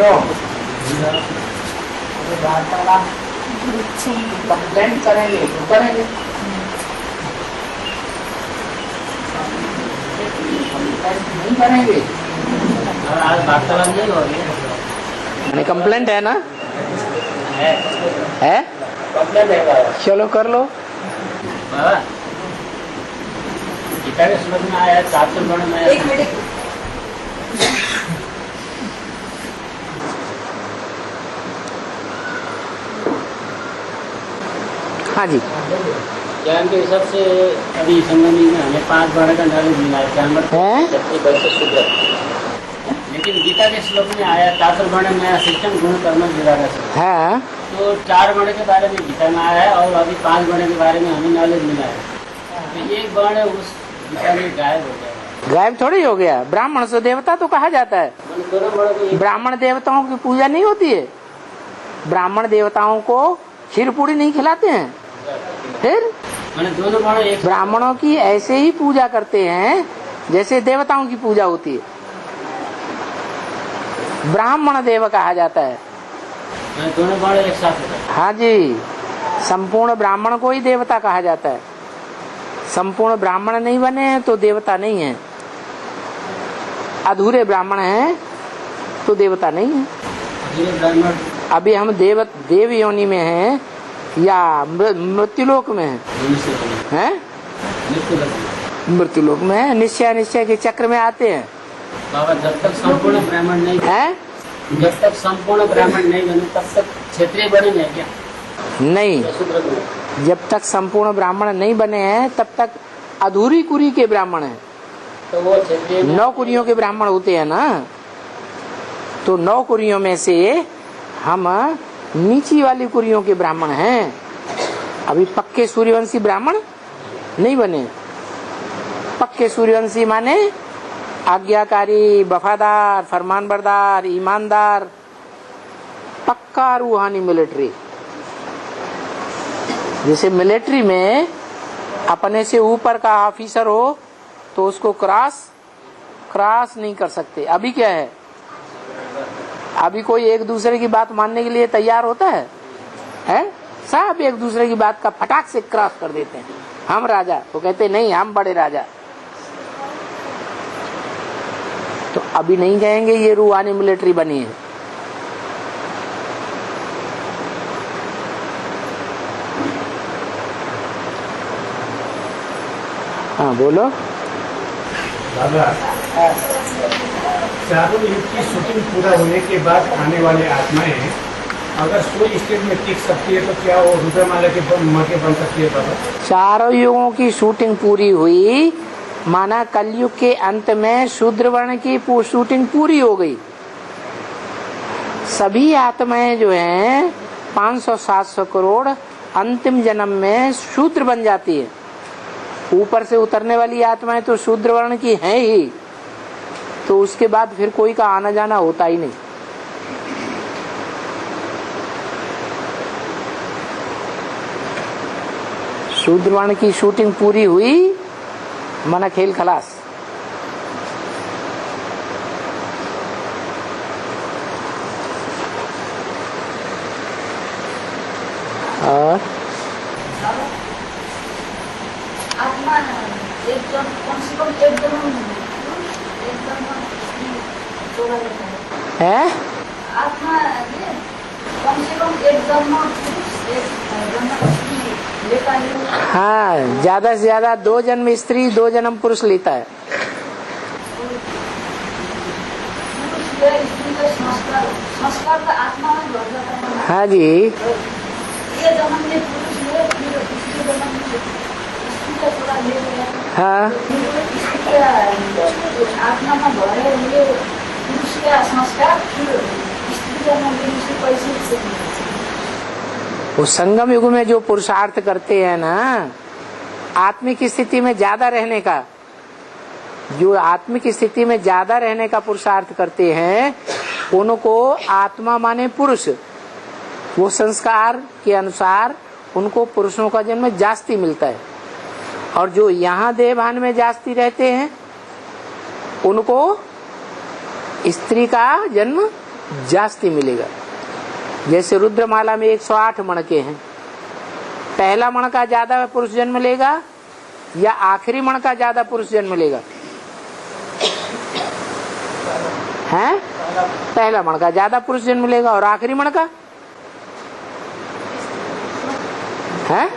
क्यों? कंप्लेंट करेंगे तो करेंगे, कंप्लेंट नहीं करेंगे। आज वार्तालाप नहीं हो रही है, कंप्लेंट है ना? है कंप्लेंट है, चलो कर लो। बाबा गीता के श्लोक में आया चातुर्वर्ण में एक मिनट। हाँ जी, ज्ञान के हिसाब से अभी संगमनी में हमें 5 वर्ण का नॉलेज मिला है, ब्राह्मण है? क्षत्रिय वैश्य शूद्र। लेकिन गीता के श्लोक में आया चातुर्वर्ण में शिक्षण गुण कर्म विभाग से, है तो 4 वर्ण के बारे में गीता में आया है और अभी 5 वर्ण के बारे में हमें नॉलेज मिला है। तो एक वर्ण उस गीता में गायब हो गया। गायब थोड़ी हो गया, ब्राह्मण से देवता तो कहा जाता है। दोनों वर्ण को ब्राह्मण देवताओं की पूजा नहीं होती है, ब्राह्मण देवताओं को खीर पूरी नहीं खिलाते हैं। फिर दोनों वर्ण एक ब्राह्मणों की ऐसे ही पूजा करते हैं जैसे देवताओं की पूजा होती है, ब्राह्मण देव कहा जाता है। दोनों वर्ण एक साथ होता है। हाँ जी, संपूर्ण ब्राह्मण को ही देवता कहा जाता है। संपूर्ण ब्राह्मण नहीं बने हैं तो देवता नहीं है, अधूरे ब्राह्मण हैं तो देवता नहीं है। अधूरे ब्राह्मण अभी हम देव योनि में हैं या मृत्युलोक में हैं? मृत्युलोक में है, निश्चय के चक्र में आते हैं। बाबा जब तक संपूर्ण ब्राह्मण नहीं है? जब तक संपूर्ण ब्राह्मण नहीं बने तब तक क्षत्रिय बनेंगे क्या? नहीं, जब तक संपूर्ण ब्राह्मण नहीं बने हैं तब तक अधूरी कुरी के ब्राह्मण हैं। तो वो क्षत्रिय 9 कुरियों के ब्राह्मण होते हैं ना, तो 9 कुरियों में से हम नीची वाली कुरियों के ब्राह्मण हैं। अभी पक्के सूर्यवंशी ब्राह्मण नहीं बने। पक्के सूर्यवंशी माने आज्ञाकारी, वफादार, फरमानबरदार, ईमानदार, पक्का रूहानी मिलिट्री। जैसे मिलिट्री में अपने से ऊपर का ऑफिसर हो तो उसको क्रॉस नहीं कर सकते। अभी क्या है, अभी कोई एक दूसरे की बात मानने के लिए तैयार होता है? सब एक दूसरे की बात का फटाक से क्रॉस कर देते हैं। हम राजा तो कहते नहीं, हम बड़े राजा। तो अभी नहीं कहेंगे ये रूहानी मिलिट्री बनी है। हाँ बोलो। दादा, चारों युग की शूटिंग पूरा होने के बाद आने वाले आत्माएं अगर सोई स्टेट में टिक सकती है तो क्या वो रुद्रमाला के मगे बन सकती है बाबा? चारों युगों की शूटिंग पूरी हुई, माना कलयुग के अंत में शूद्र वर्ण की शूटिंग पूरी हो गई। सभी आत्माएं जो हैं 500-700 करोड़ अंतिम जन्म में शूद्र बन जाती है। ऊपर से उतरने वाली आत्माएं तो शूद्र वर्ण की हैं ही, तो उसके बाद फिर कोई का आना जाना होता ही नहीं। शूद्र वर्ण की शूटिंग पूरी हुई, माना खेल खलास। और आत्मा एकदम कम से कम एकदम जोड़ा जाता है आत्मा कम से कम एक जन्म पुरुष, एक जन्म स्त्री लेता है। हाँ, ज्यादा से ज्यादा 2 जन्म स्त्री 2 जन्म पुरुष लेता है। पुरुष या स्त्री का संस्कार का आत्मा में बढ़ जाता है। हाँ जी, ये जन्म में पुरुष ले, फिर दूसरे जन्म में स्त्री का थोड़ा ले लिया। हाँ स्त्री का आत्मा में भरे हुए पुरुष का संस्कार फिर स्त्री जन्म में उसे पैसे से वो संगम युग में जो पुरुषार्थ करते हैं ना, आत्मिक स्थिति में ज्यादा रहने का, जो आत्मिक स्थिति में ज्यादा रहने का पुरुषार्थ करते हैं, उनको आत्मा माने पुरुष, वो संस्कार के अनुसार उनको पुरुषों का जन्म जास्ती मिलता है। और जो यहाँ देवभान में जास्ती रहते हैं उनको स्त्री का जन्म जास्ती मिलेगा। जैसे रुद्रमाला में 108 मणके हैं, पहला मणका ज्यादा पुरुष जन्म लेगा या आखिरी मणका ज्यादा पुरुष जन्म लेगा? हैं? पहला मणका ज्यादा पुरुष जन्म लेगा और आखिरी मणका है?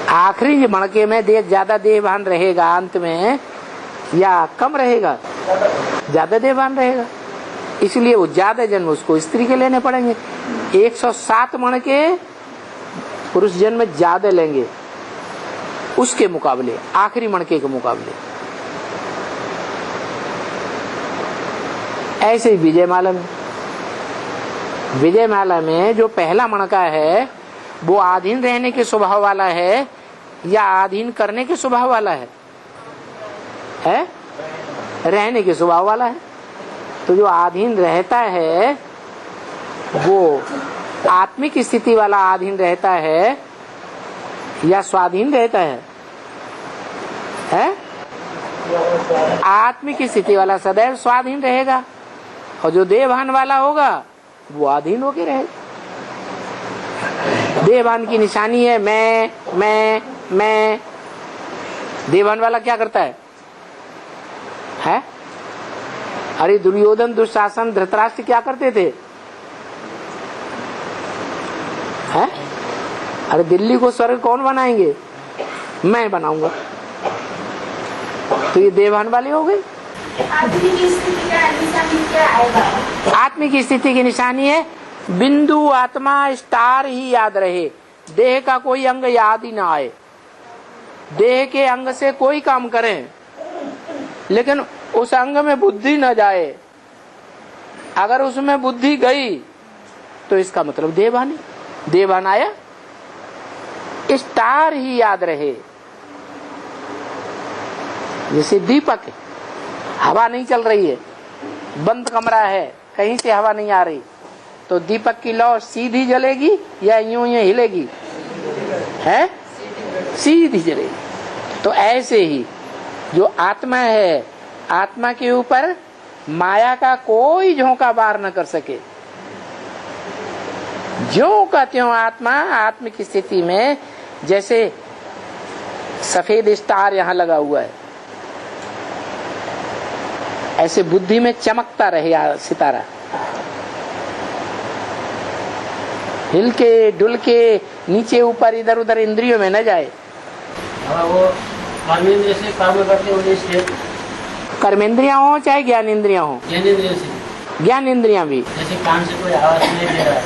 आखिरी मणके में ज्यादा देहभान रहेगा अंत में या कम रहेगा? ज्यादा देहभान रहेगा, इसलिए वो ज्यादा जन्म उसको स्त्री के लेने पड़ेंगे। 107 मणके पुरुष जन्म ज्यादा लेंगे उसके मुकाबले, आखिरी मणके के मुकाबले। ऐसे ही विजयमाला में, विजयमाला में जो पहला मणका है वो आधीन रहने के स्वभाव वाला है या आधीन करने के स्वभाव वाला है? रहने के स्वभाव वाला है। तो जो आधीन रहता है वो आत्मिक स्थिति वाला आधीन रहता है या स्वाधीन रहता है? आत्मिक स्थिति वाला सदैव स्वाधीन रहेगा और जो देहभान वाला होगा वो आधीन होके रहेगा। देहभान की निशानी है मैं। देहभान वाला क्या करता है? अरे दुर्योधन, दुशासन, धृतराष्ट्र क्या करते थे? है? अरे दिल्ली को स्वर्ग कौन बनाएंगे? मैं बनाऊंगा। तो ये देहभान वाले हो गए। आत्मिक स्थिति का निशानी क्या है? आत्मिक स्थिति की निशानी है बिंदु आत्मा स्टार ही याद रहे, देह का कोई अंग याद ही ना आए। देह के अंग से कोई काम करें लेकिन उस अंग में बुद्धि न जाए। अगर उसमें बुद्धि गई तो इसका मतलब देहभानी, देहभान आया। स्टार ही याद रहे, जैसे दीपक है, हवा नहीं चल रही है, बंद कमरा है, कहीं से हवा नहीं आ रही, तो दीपक की लौ सीधी जलेगी या यूं यूं हिलेगी? है सीधी जलेगी। तो ऐसे ही जो आत्मा है, आत्मा के ऊपर माया का कोई झोंका वार न कर सके। ज्यों का त्यों आत्मा आत्मिक स्थिति में जैसे सफेद स्टार यहाँ लगा हुआ है, ऐसे बुद्धि में चमकता रहे सितारा, हिल के डुल के नीचे ऊपर इधर उधर इंद्रियों में न जाए। वो कर्मेंद्रिय से काम करते हैं, कर्मेंद्रियां हो चाहे ज्ञान इंद्रियां हो, ज्ञानेंद्रिय से, ज्ञान इंद्रियां भी। जैसे कान से कोई आवाज नहीं दे रहा है,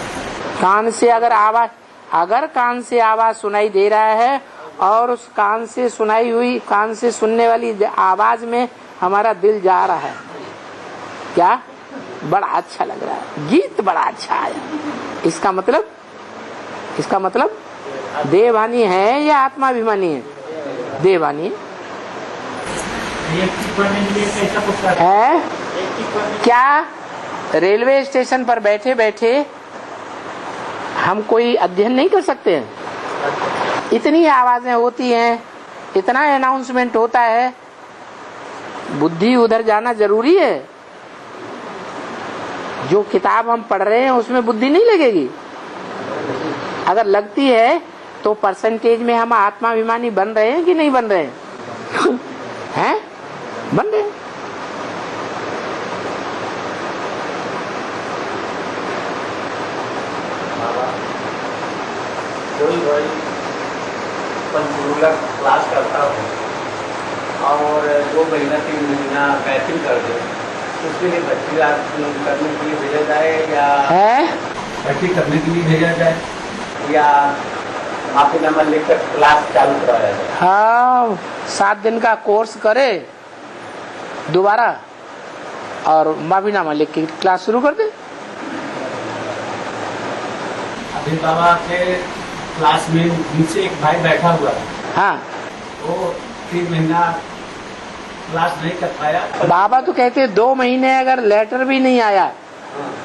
कान से अगर कान से आवाज सुनाई दे रहा है और उस कान से सुनाई हुई, कान से सुनने वाली आवाज में हमारा दिल जा रहा है, क्या बड़ा अच्छा लग रहा है, गीत बड़ा अच्छा आया, इसका मतलब देहभानी है या आत्माभिमानी है? देहभानी है। क्या रेलवे स्टेशन पर बैठे बैठे हम कोई अध्ययन नहीं कर सकते हैं? इतनी आवाजें होती हैं, इतना अनाउंसमेंट होता है, बुद्धि उधर जाना जरूरी है। जो किताब हम पढ़ रहे हैं उसमें बुद्धि नहीं लगेगी। अगर लगती है तो परसेंटेज में हम आत्माभिमानी बन रहे हैं कि नहीं बन रहे हैं? हैं? बन रहे हैं। कोई भाई पंचकूला क्लास करता हो और 2 महीना 3 महीना बैटिंग कर दे, उसके लिए भर्ती करने के लिए भेजा जाए या भर्ती करने के लिए भेजा जाए या माफी नामा लिखकर क्लास चालू कराया जाए? हाँ, 7 दिन का कोर्स करे दोबारा और माफीनामा लिख के क्लास शुरू कर दे। अभी बाबा के क्लास में नीचे एक भाई बैठा हुआ है, हाँ, वो 3 महीना क्लास नहीं कर पाया। बाबा तो कहते 2 महीने अगर लेटर भी नहीं आया,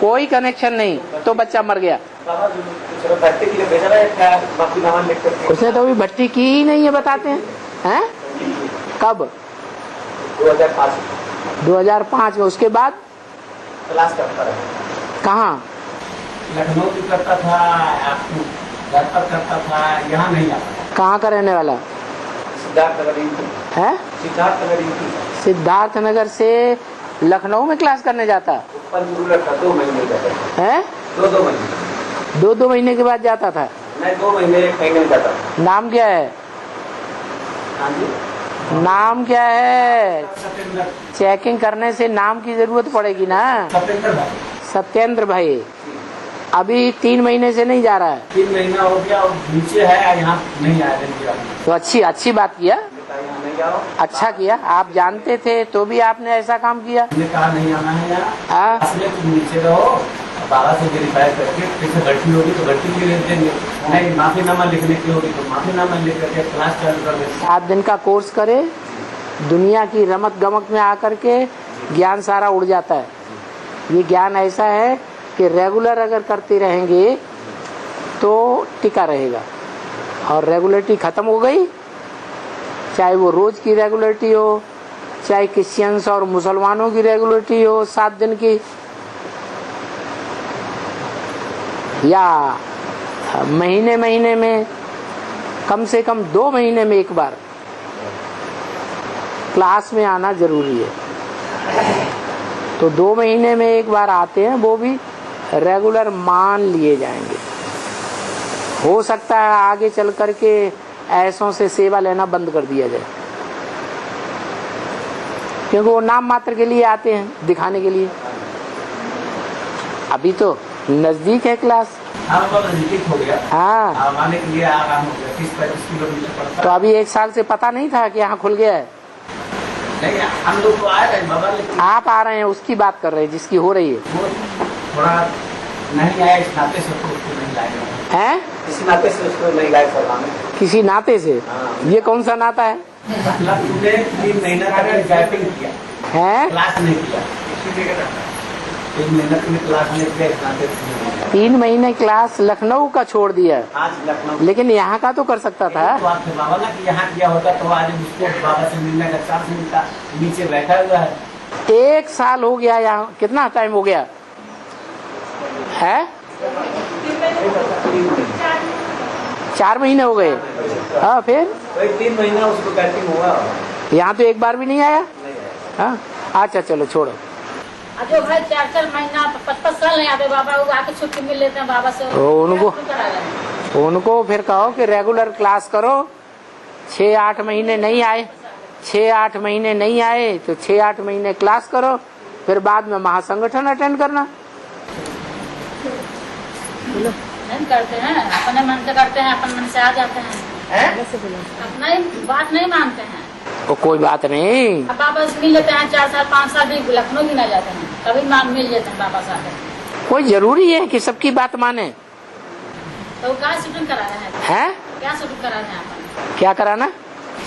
कोई कनेक्शन नहीं, तो बच्चा मर गया। भर्ती के लिए भेजा रहा है क्या? माफीनामा लिख कर उसने तो अभी भर्ती की ही नहीं है, बताते हैं। कब? 2005 2005 में। उसके बाद क्लास करता रहा। कहाँ? लखनऊ भी करता था, आपको घर पर करता था, यहाँ नहीं आता था। कहाँ का रहने वाला सिद्धार्थनगर यूपी। है? सिद्धार्थनगर यूपी। सिद्धार्थनगर से लखनऊ में क्लास करने जाता ऊपर गुरु रखा 2 महीने जाता था। है? 2 महीने। 2 महीने के बाद जाता था। नहीं 2 महीने 1 महीने में जाता था। नाम क्या है? हाँ जी। नाम क्या है? सत्येंद्र चेकिंग करने से नाम की जरूरत पड़ेगी ना। सत्येंद्र भाई। सत्येंद्र भाई अभी 3 महीने से नहीं जा रहा है 3 महीना हो गया और नीचे है, यहाँ नहीं आया दिन। तो अच्छी बात किया, यहाँ नहीं जाओ। अच्छा किया। आप जानते थे तो भी आपने ऐसा काम किया। हमने कहा नहीं आना है यहाँ, हाँ? असली तुम नीचे रहो, बाबा से वेरीफाई करके कैसे गलती होगी तो गलती की लिख देंगे, नहीं माफीनामा लिखने की होगी तो माफीनामा लिख करके क्लास चालू कर देंगे। 7 दिन का कोर्स करे, दुनिया की रमत गमक में आकर के ज्ञान सारा उड़ जाता है। ये ज्ञान ऐसा है कि रेगुलर अगर करते रहेंगे तो टिका रहेगा, और रेगुलरिटी खत्म हो गई, चाहे वो रोज की रेगुलरिटी हो, चाहे क्रिश्चियंस और मुसलमानों की रेगुलरिटी हो 7 दिन की, या महीने में कम से कम 2 महीने में एक बार क्लास में आना जरूरी है। तो 2 महीने में एक बार आते हैं, वो भी रेगुलर मान लिए जाएंगे। हो सकता है आगे चल करके ऐसों से सेवा लेना बंद कर दिया जाए, क्योंकि वो नाम मात्र के लिए आते हैं, दिखाने के लिए। अभी तो नजदीक है क्लास। हाँ बाबा नजदीक हो गया, हाँ, आने के लिए आराम हो गया। 30-35 किलोमीटर पड़ता तो अभी 1 साल से पता नहीं था कि यहाँ खुल गया है। नहीं, हम लोग तो आ रहे हैं बाबा, लेकिन आप आ रहे हैं उसकी बात कर रहे हैं जिसकी हो रही है। वो थोड़ा नहीं आया, इस नाते से उसको नहीं लाएगा। हैं? इसी नाते से उसको नहीं लाए सलाम। किसी नाते से? हाँ। ये कौन सा नाता है? मतलब तुमने 3 महीना तक गैपिंग किया, हैं? क्लास नहीं किया, 3 महीना तुमने क्लास नहीं किया, इस नाते से 3 महीने क्लास लखनऊ का छोड़ दिया, आज लखनऊ। लेकिन यहाँ का तो कर सकता था। तो आपके बाबा ना कि यहाँ किया होता तो आज उसको बाबा से मिलने का चांस मिलता। नीचे बैठा हुआ है, 1 साल हो गया यहाँ। कितना टाइम हो गया है? 4 महीने हो गए। हाँ, फिर कोई 3 महीना उसको गैपिंग हुआ। यहाँ तो एक बार भी नहीं आया। नहीं आया। हाँ, अच्छा चलो छोड़ो। जो भाई 4-4 महीना 5-5 साल नहीं आते बाबा, वो आके छुट्टी मिल लेते हैं बाबा से। उनको फिर कहो कि रेगुलर क्लास करो। 6-8 महीने नहीं आए, 6-8 महीने नहीं आए तो 6-8 महीने क्लास करो, फिर बाद में महासंगठन अटेंड करना। नहीं करते हैं, अपने मन से करते हैं, अपन मन से आ जाते हैं, अपना ही बात नहीं मानते हैं। तो कोई बात नहीं, अब बाबा से मिल लेते हैं, 4 साल 5 साल भी लखनऊ भी ना जाते हैं, कभी मिल जाते हैं बाबा साहब। कोई जरूरी है कि सबकी बात माने। तो क्या शूटिंग करा रहे हैं? हैं? क्या शूटिंग करा रहे हैं अपन? क्या कराना?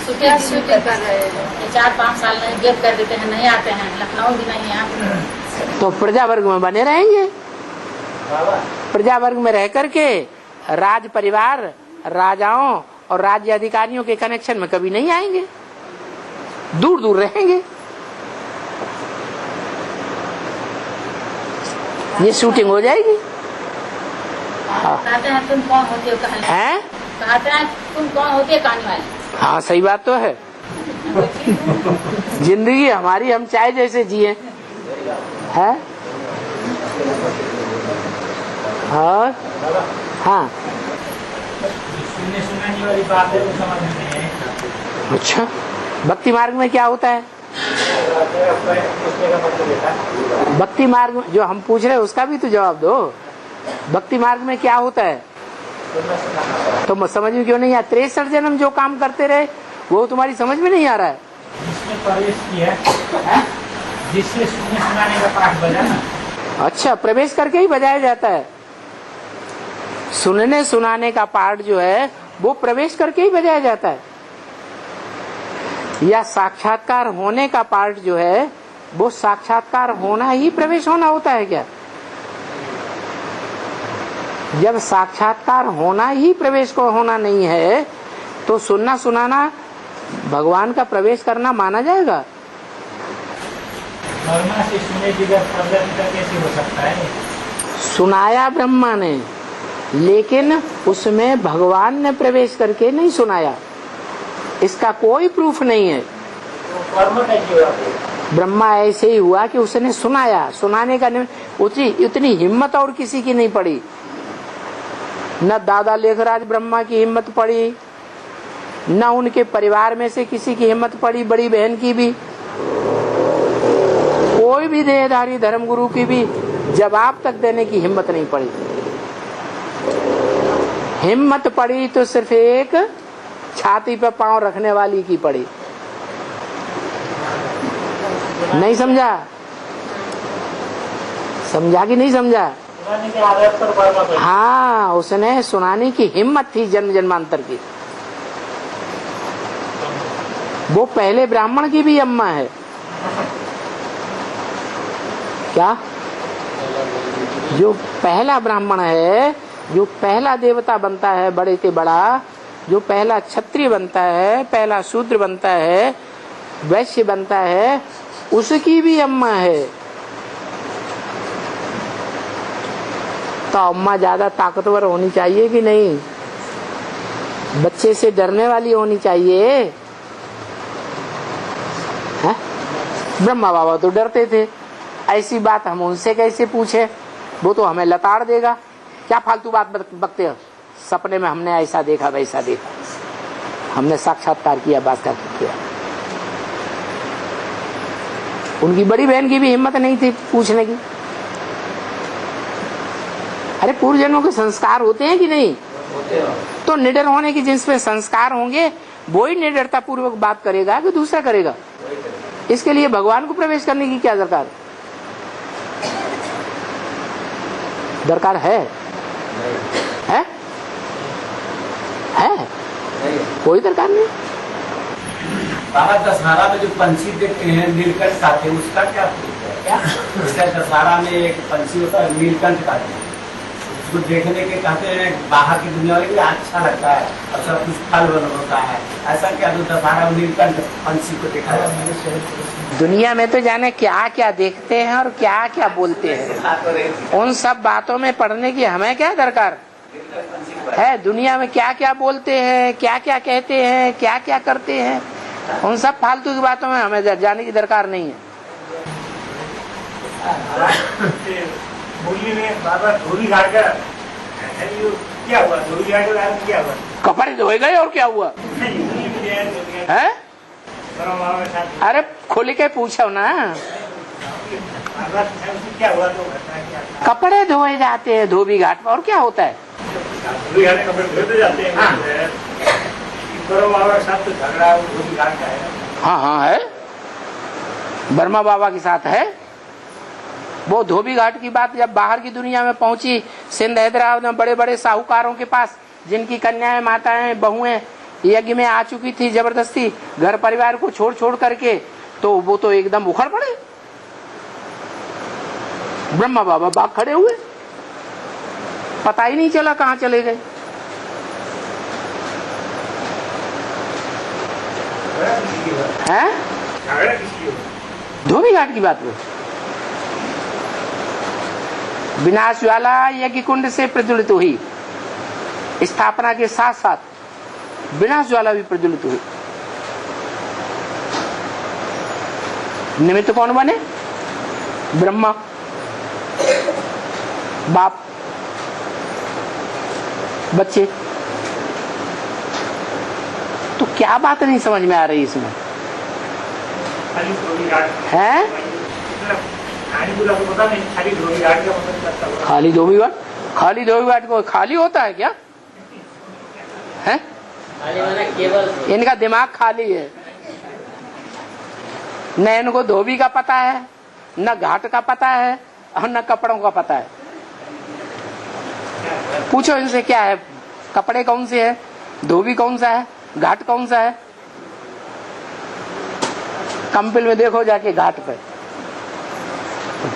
शूटिंग कर रहे हैं। 4-5 साल नहीं गेप कर देते हैं, नहीं आते हैं, लखनऊ भी नहीं है। तो प्रजा वर्ग में बने रहेंगे। प्रजा वर्ग में रह करके राज परिवार, राजाओं और राज्य अधिकारियों के कनेक्शन में कभी नहीं आएंगे, दूर दूर रहेंगे। ये शूटिंग हो जाएगी। कहते हैं तुम कौन होती हो कहानी? हैं? कहते हैं तुम कौन होती है कहानी वाली? हाँ, सही बात तो है। जिंदगी हमारी हम चाहे जैसे जिए है। हाँ हाँ, सुनने वाली बात है, वो समझ में नहीं है। अच्छा, भक्ति मार्ग में क्या होता है? भक्ति मार्ग में जो हम पूछ रहे हैं उसका भी तो जवाब दो। भक्ति मार्ग में क्या होता है? तो समझ में क्यों नहीं आया? 63 जन्म जो काम करते रहे वो तुम्हारी समझ में नहीं आ रहा है। जिसने प्रवेश किया, जिससे सुनने सुनाने का पाठ बजा ना। अच्छा, प्रवेश करके ही बजाया जाता है। सुनने सुनाने का पाठ जो है वो प्रवेश करके ही बजाया जाता है, या साक्षात्कार होने का पाठ जो है वो साक्षात्कार होना ही प्रवेश होना होता है क्या? जब साक्षात्कार होना ही प्रवेश को होना नहीं है तो सुनना सुनाना भगवान का प्रवेश करना माना जाएगा? ब्रह्मा से सुने बिगड़ प्रगति कैसे हो सकता है? सुनाया ब्रह्मा ने, लेकिन उसमें भगवान ने प्रवेश करके नहीं सुनाया, इसका कोई प्रूफ नहीं है। तो कर्म कैसे हुआ? ब्रह्मा ऐसे ही हुआ कि उसने सुनाया, सुनाने का उतनी हिम्मत और किसी की नहीं पड़ी। न दादा लेखराज ब्रह्मा की हिम्मत पड़ी, न उनके परिवार में से किसी की हिम्मत पड़ी, बड़ी बहन की भी, कोई भी देहधारी धर्मगुरु की भी जवाब तक देने की हिम्मत नहीं पड़ी। हिम्मत पड़ी तो सिर्फ एक छाती पे पांव रखने वाली की पड़ी। नहीं समझा? समझा कि नहीं समझा? हाँ, उसने सुनाने की हिम्मत थी जन्म जन्मांतर की। वो पहले ब्राह्मण की भी अम्मा है। क्या? जो पहला ब्राह्मण है, जो पहला देवता बनता है, बड़े से बड़ा, जो पहला क्षत्रिय बनता है, पहला शूद्र बनता है, वैश्य बनता है, उसकी भी अम्मा है। तो अम्मा ज्यादा ताकतवर होनी चाहिए कि नहीं? बच्चे से डरने वाली होनी चाहिए। है? ब्रह्मा बाबा तो डरते थे, ऐसी बात हम उनसे कैसे पूछे? वो तो हमें लताड़ देगा। क्या फालतू बात बकते हो? सपने में हमने ऐसा देखा वैसा देखा, हमने साक्षात्कार किया, बात किया। उनकी बड़ी बहन की भी हिम्मत नहीं थी पूछने की। अरे पूर्व जन्मों के संस्कार होते हैं कि नहीं? होते हैं। तो निडर होने की जिसमें संस्कार होंगे वो ही निडरता पूर्वक बात करेगा कि दूसरा करेगा। इसके लिए भगवान को प्रवेश करने की क्या दरकार दरकार है? है? है? कोई दरकार नहीं। बाबा दशहरा में जो पंछी देखते हैं नीलकंठ खाते हैं, उसका क्या? उसका दशहरा में एक पंछी होता है नीलकंठ खाते हैं, उसको देखने के कहते हैं बाहर की दुनिया वाले अच्छा लगता है और सब कुछ फल बन होता है। ऐसा क्या जो दशहरा में नीलकंठ पंछी को देखा जाता है? दुनिया में तो जाने क्या क्या देखते हैं और क्या क्या बोलते हैं, उन सब बातों में पढ़ने की हमें क्या दरकार है? दुनिया में क्या क्या बोलते हैं, क्या क्या कहते हैं, क्या क्या करते हैं, उन सब फालतू की बातों में हमें जाने की दरकार नहीं है। होली में बाबा धोबी घाट का क्या हुआ? धोबी घाट का क्या हुआ? कपड़े धोए गए और क्या हुआ है? अरे खुल के पूछो ना। क्या हुआ? तो कपड़े धोए जाते हैं धोबी घाट पर, और क्या होता है? धोबी घाट कपड़े धोते जाते हैं। बाबा के साथ तो झगड़ा धोबी घाट का है। हाँ हाँ है, ब्रह्मा बाबा के साथ है। वो धोबी घाट की बात जब बाहर की दुनिया में पहुंची, सिंध हैदराबाद में बड़े बड़े साहूकारों के पास, जिनकी कन्याएं, माताएं, बहुएं यज्ञ में आ चुकी थी जबरदस्ती, घर परिवार को छोड़ छोड़ करके, तो वो तो एकदम उखड़ पड़े। ब्रह्मा बाबा बाग खड़े हुए, पता ही नहीं चला कहाँ चले गए। हैं? धोबी घाट की बात में विनाश ज्वाला यज्ञ कुंड से प्रज्वलित हुई, स्थापना के साथ साथ विनाश ज्वाला भी प्रज्वलित हुई। निमित्त कौन बने? ब्रह्मा, बाप, बच्चे। तो क्या बात नहीं समझ में आ रही इसमें? है खाली धोबी घाट? खाली धोबी घाट को खाली होता है क्या? है? इनका दिमाग खाली है, न इनको धोबी का पता है, न घाट का पता है, और न कपड़ों का पता है। पूछो इनसे क्या है, कपड़े कौन से है, धोबी कौन सा है, घाट कौन सा है? कंपिल में देखो जाके घाट पे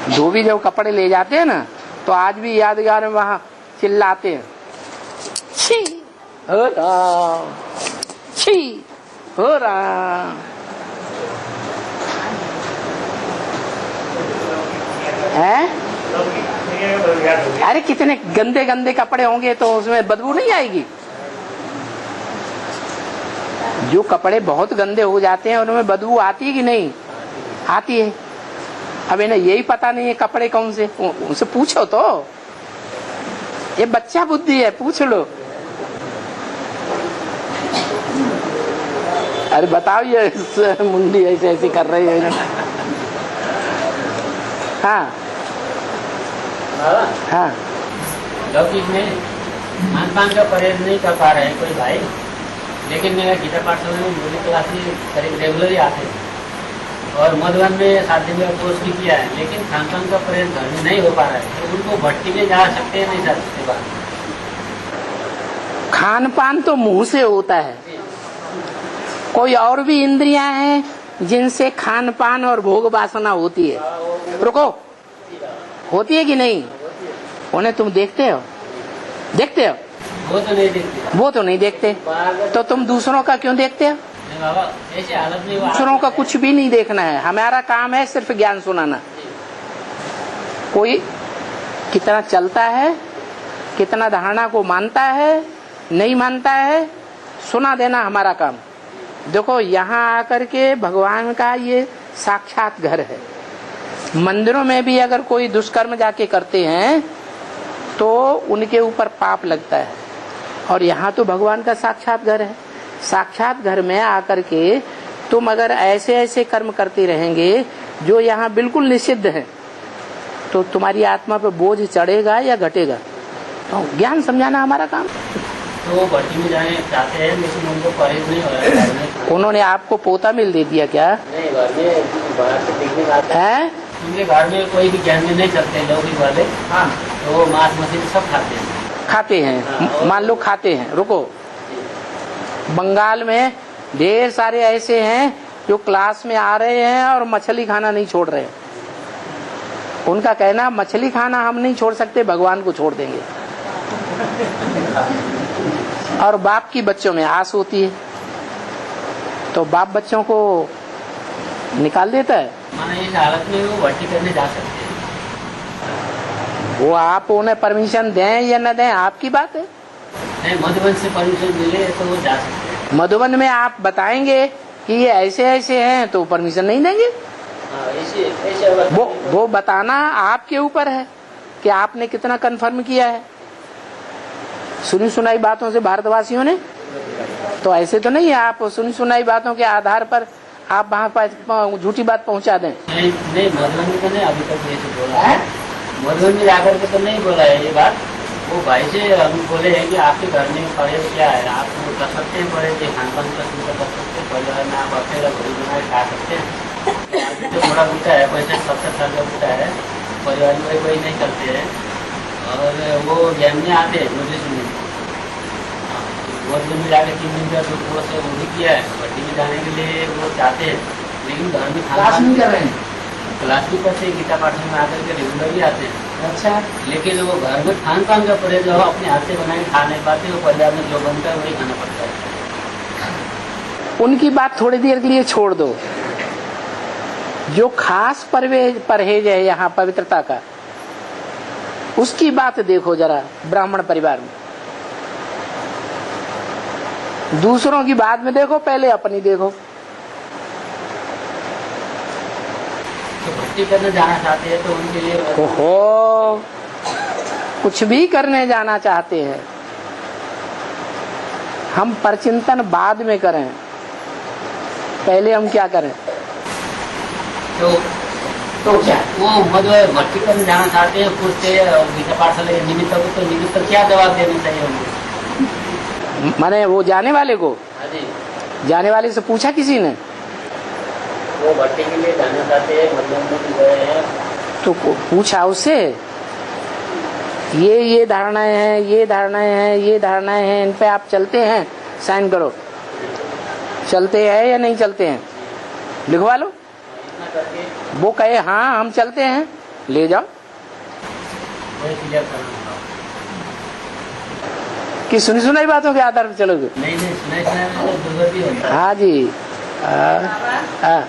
धोबी जब कपड़े ले जाते हैं ना, तो आज भी यादगार में वहां चिल्लाते हैं, छी हो राम, छी हो राम। हैं? याद हो गया। अरे कितने गंदे गंदे कपड़े होंगे तो उसमें बदबू नहीं आएगी। जो कपड़े बहुत गंदे हो जाते हैं उनमें बदबू आती है कि नहीं आती है। अब इन्हें यही पता नहीं है कपड़े कौन से, उनसे पूछो तो, ये बच्चा बुद्धि है, पूछ लो। अरे बताओ ये मुंडी ऐसे ऐसे कर रही है। हाँ हाँ लौकिक में खान पान का परहेज नहीं कर पा रहे हैं कोई भाई, लेकिन मेरा गीता पाठशाला में मुझे क्लास में करीब रेगुलर ही आते हैं और मधुबन में 7 दिन का कोर्स भी किया है, लेकिन खान पान का परहेज घर में नहीं हो पा रहा है, तो उनको भट्टी में जा सकते हैं नहीं जा सकते बात। खान पान तो मुंह से होता है, कोई और भी इंद्रियां हैं जिनसे खान पान और भोग वासना होती है। रुको, होती है कि नहीं? उन्हें तुम देखते हो? देखते हो? वो तो नहीं देखते। वो तो नहीं देखते, तो तुम दूसरों का क्यों देखते हो? नहीं बाबा, ऐसे हालत में वो दूसरों का कुछ भी नहीं देखना है, हमारा काम है सिर्फ ज्ञान सुनाना। कोई कितना चलता है, कितना धारणा को मानता है, नहीं मानता है, सुना देना हमारा काम। देखो यहाँ आकर के भगवान का ये साक्षात घर है। मंदिरों में भी अगर कोई दुष्कर्म जाके करते हैं तो उनके ऊपर पाप लगता है, और यहाँ तो भगवान का साक्षात घर है। साक्षात घर में आकर के तुम अगर ऐसे ऐसे कर्म करते रहेंगे जो यहाँ बिल्कुल निषिद्ध है, तो तुम्हारी आत्मा पे बोझ चढ़ेगा या घटेगा। तो ज्ञान समझाना हमारा काम। तो वो भट्टी में जाने चाहते हैं, लेकिन उनको परहेज नहीं हो रहा है घर में। उन्होंने आपको पोता मिल दे दिया क्या? नहीं, घर में बाहर से देखने आते हैं। है? उनके घर में कोई भी ज्ञान में नहीं चलते लौकिक वाले। हाँ, तो वो मांस मछली सब खाते हैं। खाते हैं, मान लो खाते हैं। रुको, बंगाल में ढेर सारे ऐसे हैं जो क्लास में आ रहे हैं और मछली खाना नहीं छोड़ रहे। उनका कहना मछली खाना हम नहीं छोड़ सकते, भगवान को छोड़ देंगे। और बाप की बच्चों में आस होती है तो बाप बच्चों को निकाल देता है। माना इस हालत में वो भट्टी करने जा सकते हैं। वो आप उन्हें परमिशन दें या न दें आपकी बात है। नहीं, मधुबन से परमिशन मिले तो वो जा सकते हैं। मधुबन में आप बताएंगे कि ये ऐसे ऐसे हैं तो परमिशन नहीं देंगे। वो बताना आपके ऊपर है कि आपने कितना कंफर्म किया है। सुनी सुनाई बातों से भारतवासियों ने तो ऐसे तो नहीं है आप सुनी सुनाई बातों के आधार पर आप वहाँ पर झूठी बात पहुँचा दें। नहीं, मधुबन में तो नहीं अभी तक ये बोला है। मधुबन में जाकर के तो नहीं बोला है ये बात। वो भाई से हम बोले हैं कि आपके घर में परहेज क्या है, आप कर सकते हैं परहेज, खान पान का कर सकते हैं, परिवार में आप अकेला भोजन बना खा सकते हैं। जो थोड़ा बूटा है, 65-70 साल का बूटा है, परिवार में कोई नहीं करते हैं और वो ज्ञान में आते हैं मुझे सुनिए। मधुबन में जाकर 3 दिन का जो कोर्स है वो भी किया है। भट्टी में जाने के लिए वो चाहते हैं, लेकिन घर में क्लास नहीं कर रहे हैं। क्लास भी करते हैं, गीता पाठ में आकर के रेगुलर भी आते हैं। अच्छा, लेकिन वो घर में खान पान का परहेज हो अपने हाथ से बनाए खा नहीं पाते, वो परिवार में जो बनता है वही खाना पड़ता है। उनकी बात थोड़ी देर के लिए छोड़ दो। जो खास परहेज है यहाँ पवित्रता का, उसकी बात देखो जरा। ब्राह्मण परिवार में दूसरों की बात में देखो, पहले अपनी देखो। तो भक्ति करने जाना चाहते हैं तो उनके लिए ओहो, कुछ भी करने जाना चाहते हैं, हम परचिंतन बाद में करें, पहले हम क्या करें? तो क्या वो मतलब भक्ति करने जाना चाहते हैं, पूछते गीता पाठशाला निमित्त को, तो निमित्त क्या जवाब देना चाहिए उनको? माने वो जाने वाले को, हाँ जी, जाने वाले से पूछा किसी ने? वो भट्टी के लिए जाना चाहते हैं, मतलब में गए हैं तो पूछा उससे, ये धारणाएं हैं, ये धारणाएं हैं, ये धारणाएं हैं, इन पे आप चलते हैं, साइन करो। चलते हैं या नहीं चलते हैं, लिखवा लो। इतना करके वो कहे हाँ हम चलते हैं, ले जाओ। वही क्लियर करना। कि सुनी सुनाई बातों के आधार पर चलोगे? नहीं, सुनाई तो दुर्गति होता है। हाँ जी। हाँ,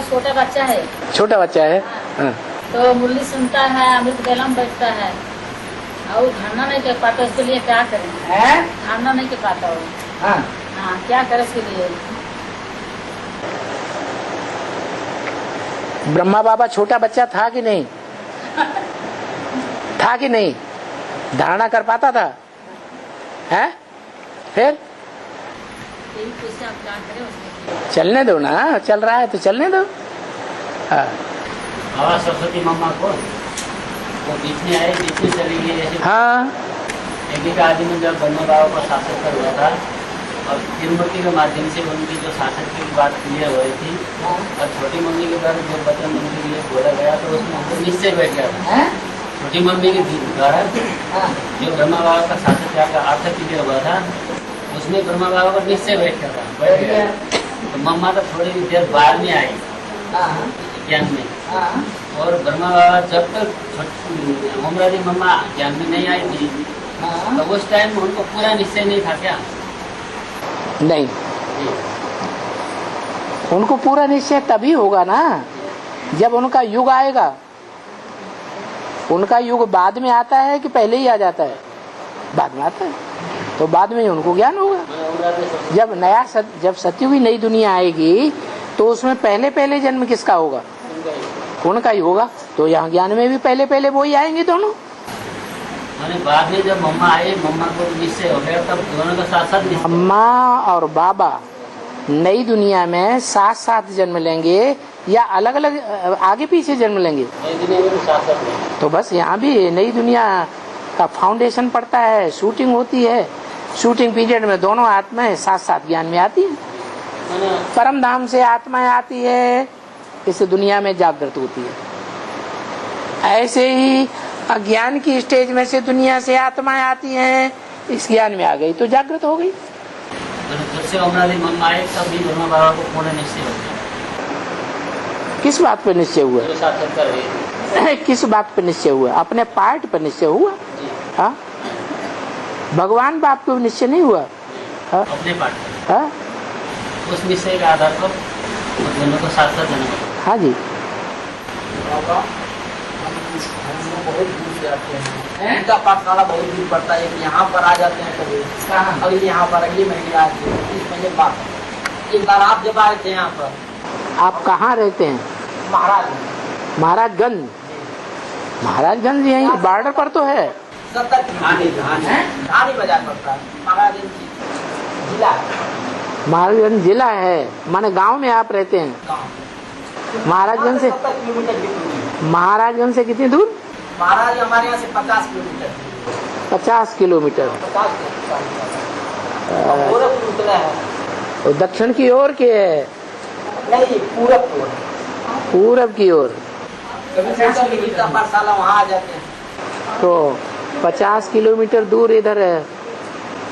छोटा बच्चा है। छोटा बच्चा है। हाँ। तो मुरली सुनता है, अमृत बेला में बैठता है और धारणा नहीं कर पाता, उसके लिए क्या करें? धारणा नहीं कर पाता वो। हाँ, क्या करे इसके लिए? ब्रह्मा बाबा छोटा बच्चा था कि नहीं? था कि नहीं? धारणा कर पाता था? है? फिर यही पूछे आप क्या करें उसके लिए? चलने दो ना, चल रहा है तो चलने दो। हाँ बाबा सरस्वती मम्मा को वो बीच में आए, बीच में चली गई। जैसे हाँ एक आदमी जब ब्रह्मा बाबा को शासक हुआ था और तिरुमूर्ति के माध्यम से उनकी जो शासक की बात क्लियर हो रही थी और छोटी मम्मी के द्वारा जो वचन उनके लिए बोला गया तो उसमें हमको निश्चय बैठ गया था। छोटी मम्मी के द्वारा जो ब्रह्मा बाबा का शासक का अर्थ क्लियर हुआ था उसमें ब्रह्मा बाबा का निश्चय बैठ गया। तो मम्मा तो थोड़ी देर बाद में आई ज्ञान में, और ब्रह्मा बाबा जब तक उम्र मम्मा ज्ञान में नहीं आई थी तो उस टाइम उनको पूरा निश्चय नहीं था क्या? नहीं, उनको पूरा निश्चय तभी होगा ना जब उनका युग आएगा। उनका युग बाद में आता है कि पहले ही आ जाता है? बाद में आता है, तो बाद में ही उनको ज्ञान होगा। जब सत्युग की नई दुनिया आएगी तो उसमें पहले पहले जन्म किसका होगा? उनका ही होगा। तो यहाँ ज्ञान में भी पहले पहले वो ही आएंगे दोनों। बाद में जब मम्मा आई, मम्मा को निश्चय हो गया, तब दोनों का साथ साथ अम्मा और बाबा नई दुनिया में साथ साथ जन्म लेंगे या अलग अलग आगे पीछे जन्म लेंगे? नई दुनिया में साथ साथ। तो बस यहाँ भी नई दुनिया का फाउंडेशन पड़ता है, शूटिंग होती है। शूटिंग पीरियड में दोनों आत्माएं साथ साथ ज्ञान में आती है। परम धाम से आत्माएं आती है, इस दुनिया में जागृत होती है। ऐसे ही अज्ञान की स्टेज में से दुनिया से आत्माएं आती हैं, इस ज्ञान में आ गई तो जागृत हो गई। मम्मा आए तब भी ब्रह्मा बाबा को पूर्ण निश्चय हो गया। किस बात पर निश्चय हुआ? किस बात पर निश्चय हुआ? अपने पार्ट पर निश्चय हुआ। हाँ, भगवान बाप को निश्चय नहीं हुआ। हाँ? अपने पार्ट। हाँ? उस निश्चय के आधार पर दोनों को साथ साथ जन्म। हाँ जी। बहुत दूर जाते हैं, उनका पाठशाला बहुत दूर पड़ता है। यहाँ पर आ जाते हैं कभी, अगले यहाँ पर अगले महीने आ जाते हैं। इस महीने बाद एक बार आप जब आए थे यहाँ पर। आप कहाँ रहते हैं? महाराजगंज। महाराजगंज यही बॉर्डर पर तो है। 70 धानी बाजार पड़ता है। महाराजगंज जिला, महाराजगंज जिला है, माने गांव में आप रहते हैं। महाराजगंज से 70 किलोमीटर दूर। महाराजगंज से कितनी दूर? महाराज हमारे यहाँ से 50 किलोमीटर। 50 किलोमीटर। 50 किलोमीटर है। और दक्षिण की ओर के है? नहीं, पूरब की ओर। पूरब की ओर। पाठशाला वहाँ आ जाते हैं। तो 50 किलोमीटर दूर इधर है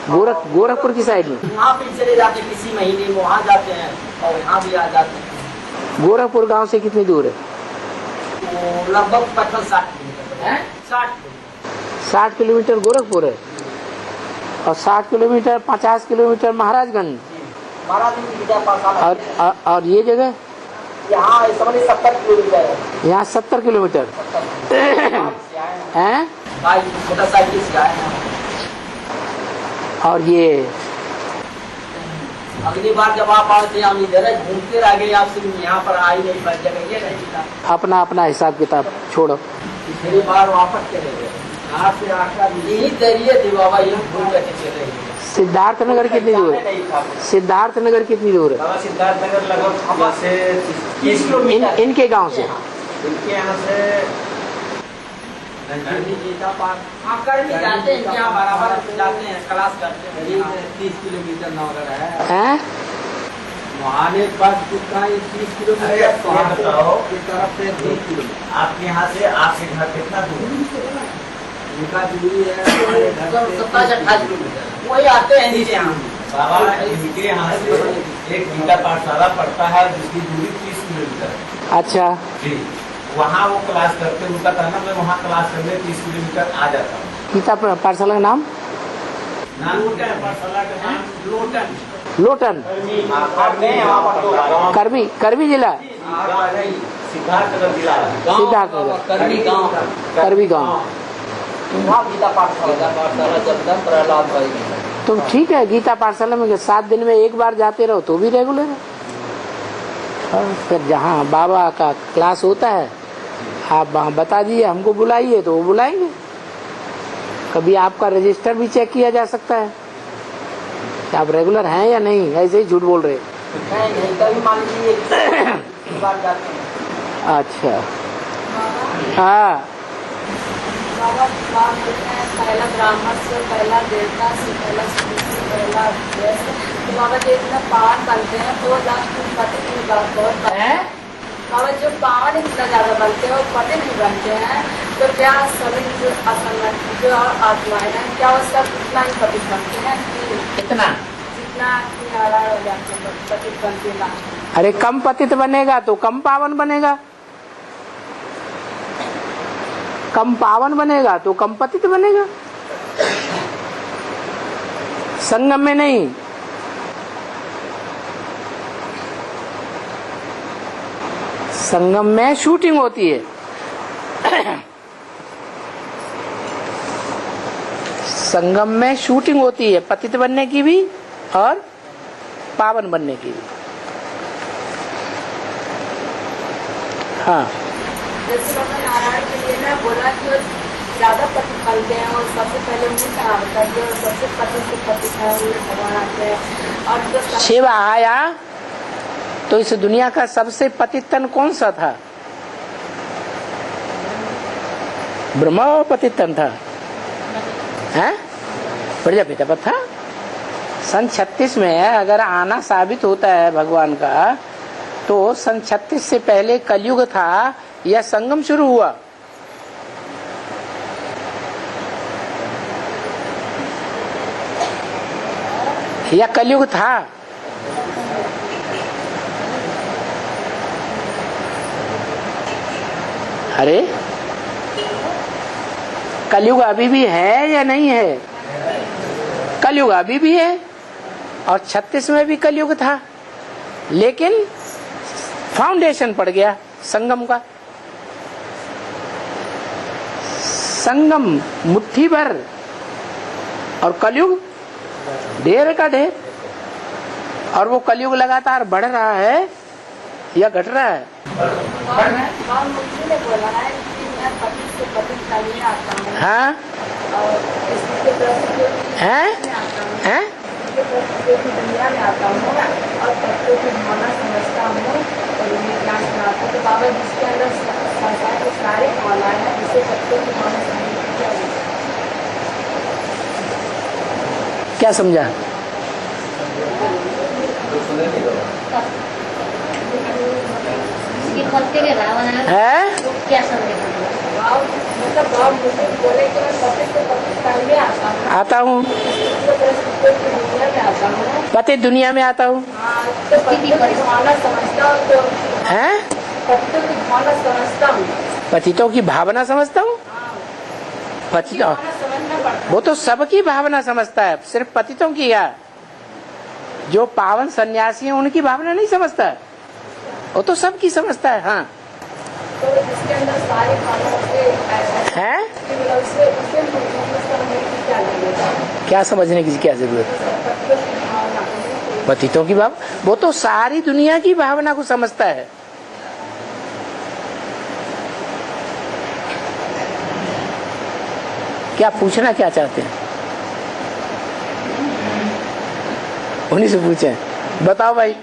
गोरखपुर की साइड में। वहाँ पे चले जाते हैं, किसी महीने में वहाँ जाते हैं और यहाँ भी आ जाते हैं। गोरखपुर गांव से कितनी दूर है? लगभग 60 किलोमीटर है। 60 किलोमीटर गोरखपुर है और 60 किलोमीटर 50 किलोमीटर महाराजगंज। और ये जगह यहाँ 70 किलोमीटर है। यहाँ 70 किलोमीटर है। मोटरसाइकिल से आए हैं। और ये अगली बार जब आप आते हैं हम इधर घूमते रह गए, आपसे यहाँ पर आई नहीं पर जगह ये नहीं मिला। अपना अपना हिसाब किताब छोड़ो। पिछली बार वापस चले गए। आपसे आशा यही दरिए थे बाबा, ये घूम करके चले गए। सिद्धार्थ नगर कितनी दूर है? सिद्धार्थ नगर कितनी दूर है? सिद्धार्थ नगर लगभग से 30 किलोमीटर इनके गांव से। इनके यहाँ से करनी जाते हैं, यहाँ बराबर जाते हैं, क्लास करते हैं। 30 किलोमीटर नगर है। वहाने पास कितना 30 किलोमीटर तरफ से 30 किलोमीटर। आपके यहाँ से आपके घर कितना दूर है? उनका दूरी है 27-28 किलोमीटर। वही आते हैं नीचे यहाँ। बाबा इनके यहाँ से एक गीता पाठशाला पड़ता है जिसकी दूरी 30 किलोमीटर। अच्छा जी, वहाँ वो क्लास करते, उनका कहना मैं वहाँ क्लास करने 30 किलोमीटर आ जाता हूँ। गीता पाठशाला का नाम? पाठशाला का नाम लोटन। लोटन। करबी जिला। सिद्धार्थनगर जिला सिद्धार्थनगर करवी गाँव करवी गाँव। वहाँ गीता पाठशाला जब प्रहलाद भाई तो ठीक है, गीता पाठशाला में 7 दिन में एक बार जाते रहो तो भी रेगुलर है। और फिर जहाँ बाबा का क्लास होता है आप वहाँ बता दीजिए, हमको बुलाइए तो वो बुलाएंगे। कभी आपका रजिस्टर भी चेक किया जा सकता है कि आप रेगुलर हैं या नहीं, ऐसे ही झूठ बोल रहे। नहीं कभी मान लीजिए एक बार जाते हैं। अच्छा हाँ, बाबा भगवान बोलते हैं पहला ब्राह्मण से, पहला देवता से, पहला सृष्टि, पहला देश। तो बाबा जो इतना पावन बनते हैं तो लास्ट में पति की बात बहुत है। बाबा जो पावन इतना ज्यादा बनते हैं वो पति नहीं बनते हैं, तो क्या सभी जो असंगत जो आत्माएं हैं क्या वो सब इतना ही पति बनते हैं कि इतना जितना नारायण हो जाते हैं पति बनते हैं लास्ट में? अरे कम पतित बनेगा तो कम पावन बनेगा, कम पावन बनेगा तो कम पतित बनेगा, संगम में नहीं। संगम में शूटिंग होती है, संगम में शूटिंग होती है पतित बनने की भी और पावन बनने की भी। हाँ, जैसे बाबा नारायण के लिए ना बोला कि वो ज्यादा पति बनते हैं और सबसे पहले उन्हें खराब करते हैं और सबसे पति से पति भगवान आते हैं। और जो शिव आया तो इस दुनिया का सबसे पतित तन कौन सा था? ब्रह्मा पतित तन था, हैं? प्रजापिता पर था। सन 36 में अगर आना साबित होता है भगवान का, तो सन 36 से पहले कलयुग था या संगम शुरू हुआ? या कलयुग था? अरे कलयुग अभी भी है या नहीं है? कलयुग अभी भी है और 36 में भी कलयुग था, लेकिन फाउंडेशन पड़ गया संगम का। संगम मुट्ठी भर और कलयुग ढेर का ढेर, और वो कलयुग लगातार बढ़ रहा है या घट रहा है? भगवान मुझे ने बोला है कि मैं पति से पति चाहिए आता हूँ। हाँ और इसके प्रति हैं हैं दुनिया में आता हूँ और तत्वों की भावना समझता हूँ और उन्हें ज्ञान सुनाता हूँ। तो बाबा जिसके अंदर संसार के सारे भावनाएं हैं जिसे तत्वों की भावना समझ क्या समझा? है क्या समझेगा? मतलब भाव मुझे बोले कि मैं पति से पति चाहिए आता हूँ, आता हूँ, दुनिया में आता हूँ। पति दुनिया में आता हूँ। तो पतियों की भावना समझता हूँ, तो हैं? पतियों की भावना समझता हूँ। पतितों की भावना समझता हूँ। पतितों समझना पड़ता है। वो तो सबकी भावना समझता है, सिर्फ पतितों की या जो पावन सन्यासी हैं उनकी भावना नहीं समझता है, वो तो सबकी समझता है। हाँ तो जिसके अंदर सारी भावना है, उसे क्या लगेगा? क्या समझने की क्या जरूरत है? पतियों की भावना पतितों की भावना, वो तो सारी दुनिया की भावना को समझता है। क्या पूछना क्या चाहते हैं? उन्हीं से पूछे, बताओ भाई।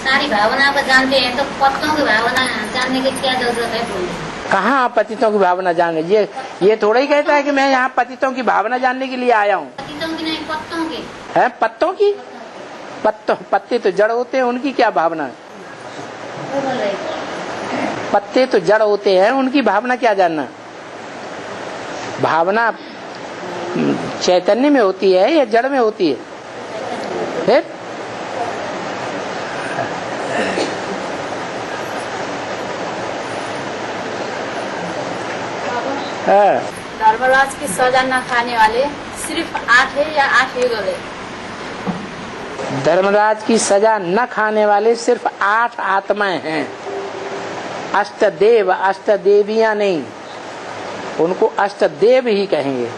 सारी भावना को जानते हैं तो पत्तों की भावना जानने की क्या जरूरत है? कहाँ पतितों की भावना जानने? ये थोड़ा ही कहता है कि मैं यहाँ पतितों की भावना जानने के लिए आया हूँ। पतितों की नहीं, पत्तों की। है पत्तों की? पत्ते तो जड़ होते हैं, उनकी क्या भावना है? पत्ते तो जड़ होते हैं, उनकी भावना क्या जानना? भावना चैतन्य में होती है या जड़ में होती है? फिर धर्मराज की सजा न खाने वाले सिर्फ 8 है या 8 युगल है? धर्मराज की सजा न खाने वाले सिर्फ 8 आत्माएं हैं। अष्टदेव, अष्टदेवियां नहीं, उनको अष्टदेव ही कहेंगे।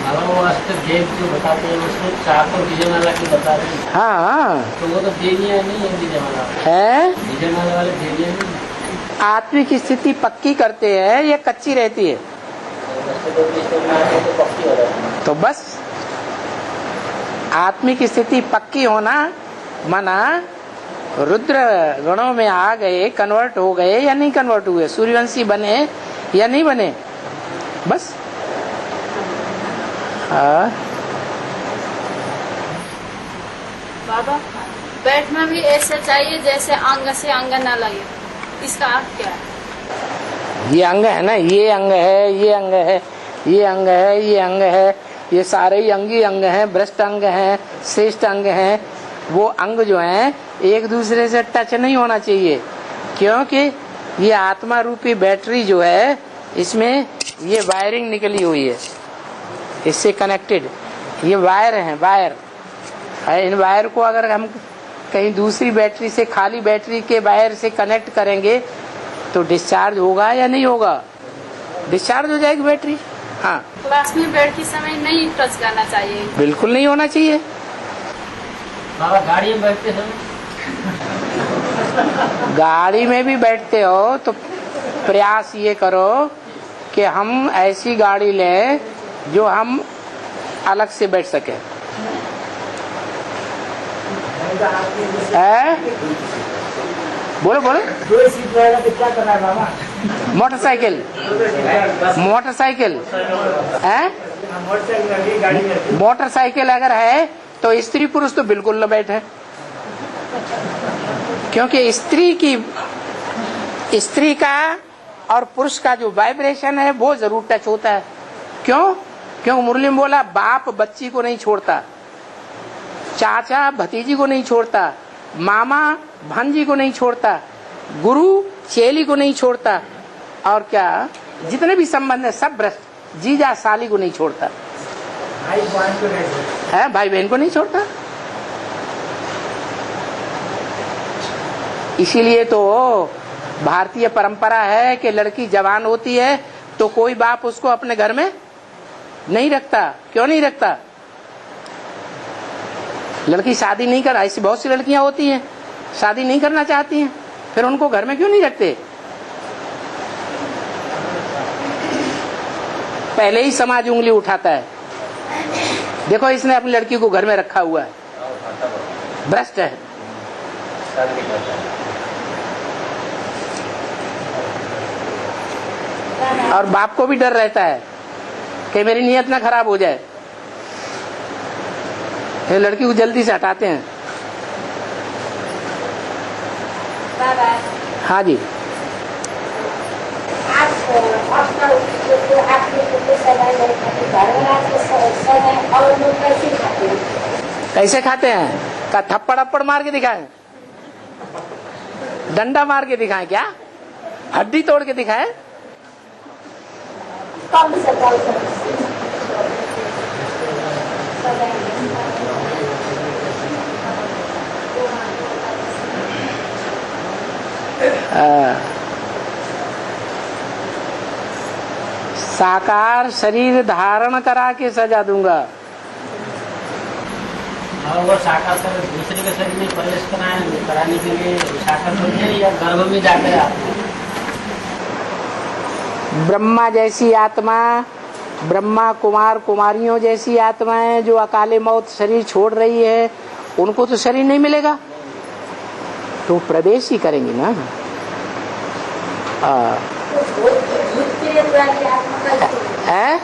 वो अष्टदेव जो बताते हैं उसमें 4 तो विजयमाला की बता रहे हैं। हाँ तो वो तो देवियां नहीं है विजयमाला, है। विजयमाला वाले देवियां नहीं। आत्मिक स्थिति पक्की करते हैं या कच्ची रहती है? तो बस आत्मिक स्थिति पक्की होना माना रुद्र गणों में आ गए, कन्वर्ट हो गए या नहीं कन्वर्ट हुए, सूर्यवंशी बने या नहीं बने, बस। हाँ बाबा, बैठना भी ऐसा चाहिए जैसे अंग से अंग न लगे, इसका अर्थ क्या है? ये अंग है ना, ये अंग है, ये अंग है, ये अंग है, ये अंग है, ये सारे ही अंगी अंग हैं, भ्रष्ट अंग हैं, श्रेष्ठ अंग हैं। वो अंग जो हैं एक दूसरे से टच नहीं होना चाहिए, क्योंकि ये आत्मा रूपी बैटरी जो है इसमें ये वायरिंग निकली हुई है, इससे कनेक्टेड ये वायर है, वायर है। इन वायर को अगर हम कहीं दूसरी बैटरी से, खाली बैटरी के वायर से कनेक्ट करेंगे तो डिस्चार्ज होगा या नहीं होगा? डिस्चार्ज हो जाएगी बैटरी। हाँ, क्लास में बैठ के समय नहीं टच करना चाहिए, बिल्कुल नहीं होना चाहिए। बाबा गाड़ी में बैठते समय, गाड़ी में भी बैठते हो तो प्रयास ये करो कि हम ऐसी गाड़ी लें जो हम अलग से बैठ सके। बोलो बोलो। 2 सीट रहेगा तो क्या करना है बाबा? मोटरसाइकिल, मोटरसाइकिल है, मोटरसाइकिल अगर है तो स्त्री पुरुष तो बिल्कुल न बैठे, क्योंकि स्त्री का और पुरुष का जो वाइब्रेशन है वो जरूर टच होता है। क्यों? क्यों? मुरली में बोला बाप बच्ची को नहीं छोड़ता, चाचा भतीजी को नहीं छोड़ता, मामा भांजी को नहीं छोड़ता, गुरु चेली को नहीं छोड़ता, और क्या जितने भी संबंध है सब भ्रष्ट, जीजा साली को नहीं छोड़ता है, भाई बहन को नहीं छोड़ता। इसीलिए तो भारतीय परंपरा है कि लड़की जवान होती है तो कोई बाप उसको अपने घर में नहीं रखता। क्यों नहीं रखता? लड़की शादी नहीं कर, ऐसी बहुत सी लड़कियां होती हैं शादी नहीं करना चाहती हैं, फिर उनको घर में क्यों नहीं रखते? पहले ही समाज उंगली उठाता है, देखो इसने अपनी लड़की को घर में रखा हुआ है, भ्रष्ट है। और बाप को भी डर रहता है कि मेरी नीयत ना खराब हो जाए, ये लड़की को जल्दी से हटाते हैं। हाँ जी, कैसे खाते हैं? का थप्पड़ अप्पड़ मार के दिखाएं, डंडा मार के दिखाएं, क्या हड्डी तोड़ के दिखाएं? साकार शरीर धारण करा के सजा दूंगा। और वो साकार शरीर दूसरे के शरीर में प्रवेश कराने के लिए साकार शरीर या गर्भ में जाकर आते हैं। ब्रह्मा जैसी आत्मा, ब्रह्मा कुमार कुमारियों जैसी आत्माएं जो अकाले मौत शरीर छोड़ रही है, उनको तो शरीर नहीं मिलेगा, तो प्रवेश ही करेंगी ना। है?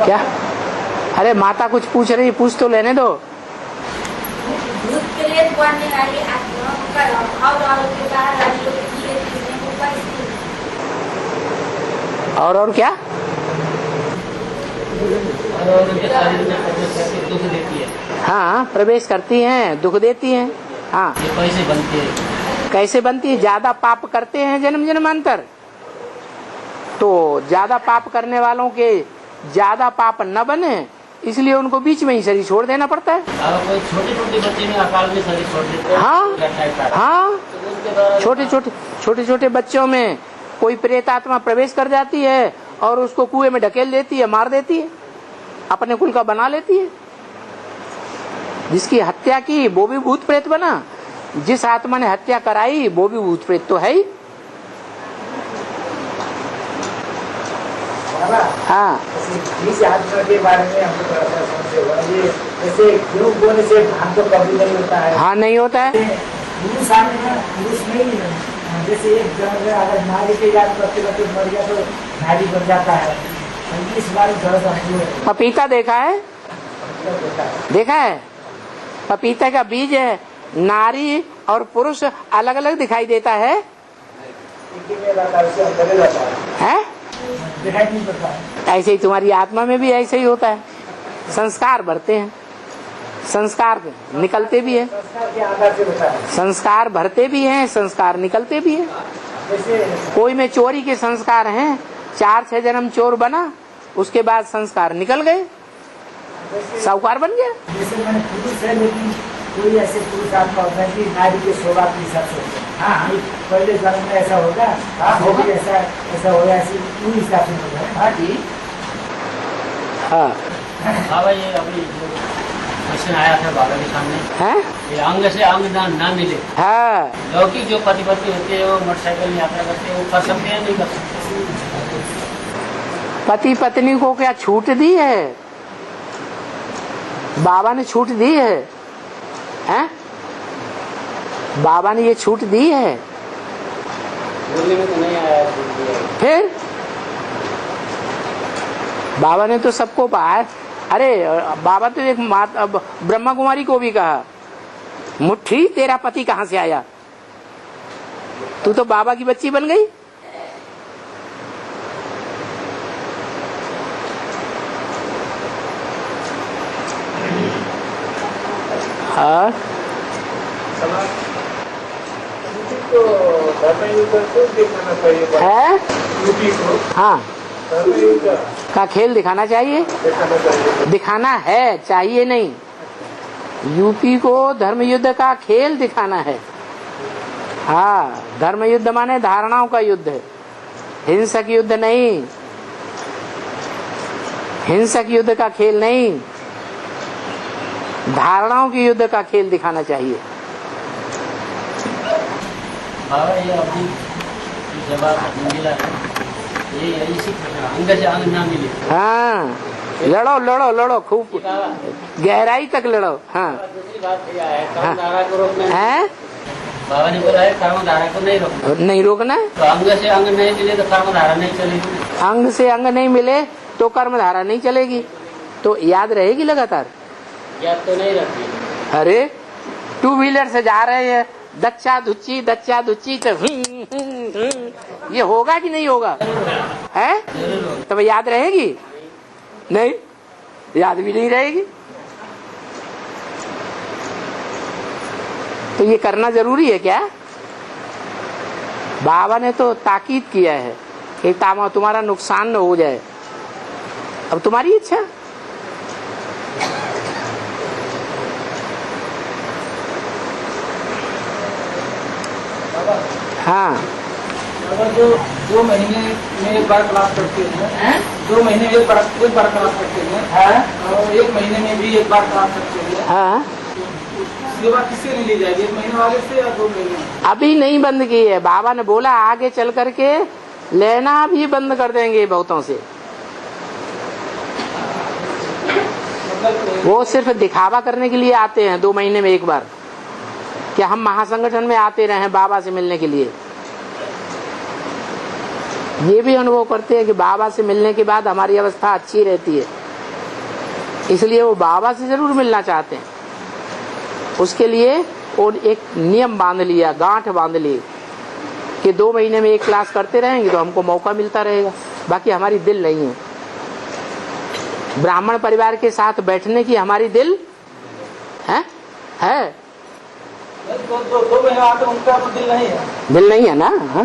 क्या? अरे माता कुछ पूछ रही, पूछ तो लेने दो। और क्या? और उनके शरीर में प्रवेश करके दुख देती है। हाँ, प्रवेश करती हैं, दुख देती हैं। हाँ, ये कैसे बनती है? कैसे बनती है? ज्यादा पाप करते हैं जन्म जन्मांतर, तो ज्यादा पाप करने वालों के ज्यादा पाप न बने, इसलिए उनको बीच में ही शरीर छोड़ देना पड़ता है। कोई छोटे छोटे बच्चे में अकाल में शरीर छोड़ देते हैं। हाँ, छोटे छोटे बच्चों में कोई प्रेत आत्मा प्रवेश कर जाती है और उसको कुएं में ढकेल देती है, मार देती है, अपने कुल का बना लेती है। जिसकी हत्या की वो भी भूत प्रेत बना, जिस आत्मा ने हत्या कराई वो भी भूत प्रेत तो है ही। हाँ, इस आत्मा के बारे में हमको थोड़ा सा समझे हुआ, ये जैसे क्यों बोलने से हमको कभी नहीं होता है। हाँ, नहीं होता है। पुरुष पुरुष नहीं, जैसे एक जन अगर नारी के याद करते करते मर गया तो नारी बन जाता है। इस बारे में थोड़ा सा पपीता देखा है? देखा है? पपीता का बीज है, नारी और पुरुष अलग अलग दिखाई देता है, है? दिखाई नहीं पड़ता। ऐसे ही तुम्हारी आत्मा में भी ऐसे ही होता है। संस्कार भरते हैं, संस्कार निकलते भी है, संस्कार के आधार से होता है। संस्कार भरते भी हैं, संस्कार निकलते भी हैं। जैसे कोई में चोरी के संस्कार हैं, 4-6 जन्म चोर बना, उसके बाद संस्कार निकल गए, साहूकार बन गया। जैसे मैंने पुरुष है, लेकिन कोई ऐसे पुरुष आत्मा होता है कि नारी के स्वभाव के हिसाब से होता है। हाँ, पहले जन्म में ऐसा होगा, होगा ऐसा होगा, ऐसे उस हिसाब से होगा। हाँ जी, हाँ। बाबा ये अभी क्वेश्चन आया था बाबा के सामने है? ये अंग से अंग ना मिले। हाँ, लौकिक जो पति पत्नी होते हैं वो मोटरसाइकिल में यात्रा करते हैं, वो कर सकते हैं नहीं कर सकते? पति पत्नी को क्या छूट दी है? बाबा ने छूट दी है, हैं? बाबा ने ये छूट दी है? बोलने में तो नहीं आया। फिर बाबा ने तो सबको कहा। अरे बाबा तो एक ब्रह्मा कुमारी को भी कहा, मुट्ठी तेरा पति कहाँ से आया? तू तो बाबा की बच्ची बन गई। हाँ, तो धर्मयुद्ध को दिखाना चाहिए है? यूपी को, हाँ, धर्मयुद्ध का खेल दिखाना चाहिए, दिखाना चाहिए। दिखाना है, चाहिए नहीं। यूपी को धर्म युद्ध का खेल दिखाना है। हाँ, धर्म युद्ध माने धारणाओं का युद्ध है, हिंसक युद्ध नहीं, हिंसक युद्ध का खेल नहीं, धारणाओं के युद्ध का खेल दिखाना चाहिए। बाबा ये अभी जवाब मिला है, ये इसी अंग से अंग ना मिले। हाँ, लड़ो लड़ो लड़ो, खूब गहराई तक लड़ो। हाँ, दूसरी बात यह है, कर्मधारा को रोकना है। है? बाबा ने बोला है कर्मधारा को नहीं रोकना, नहीं रोकना है। तो अंग से अंग नहीं मिले तो कर्मधारा नहीं चलेगी। अंग से अंग नहीं मिले तो कर्मधारा नहीं चलेगी, तो याद रहेगी लगातार। याद तो नहीं रखती। अरे 2 व्हीलर से जा रहे हैं, दच्चा धुच्ची तो ये होगा कि नहीं होगा? है? तब याद रहेगी? नहीं, याद भी नहीं रहेगी। तो ये करना जरूरी है क्या? बाबा ने तो ताकीद किया है कि तुम्हारा नुकसान न हो जाए। अब तुम्हारी इच्छा। हाँ, अगर जो 2 महीने में एक बार क्लास करते हैं, 2 महीने में एक बार क्लास करते हैं, और 1 महीने में भी एक बार क्लास करते हैं, हाँ, सेवा किससे नहीं ली जाएगी? 1 महीने वाले से या 2 महीने? अभी नहीं बंद की है। बाबा ने बोला आगे चल करके लेना भी बंद कर देंगे बहुतों से। वो सिर्फ दिखावा करने के लिए आते हैं 2 महीने में एक बार, कि हम महासंगठन में आते रहे बाबा से मिलने के लिए। ये भी अनुभव करते हैं कि बाबा से मिलने के बाद हमारी अवस्था अच्छी रहती है, इसलिए वो बाबा से जरूर मिलना चाहते हैं। उसके लिए वो एक नियम बांध लिया, गांठ बांध ली कि 2 महीने में एक क्लास करते रहेंगे तो हमको मौका मिलता रहेगा। बाकी हमारी दिल नहीं है, ब्राह्मण परिवार के साथ बैठने की हमारी दिल है। दो महीने आते उनका तो दिल नहीं है। दिल नहीं है ना। हाँ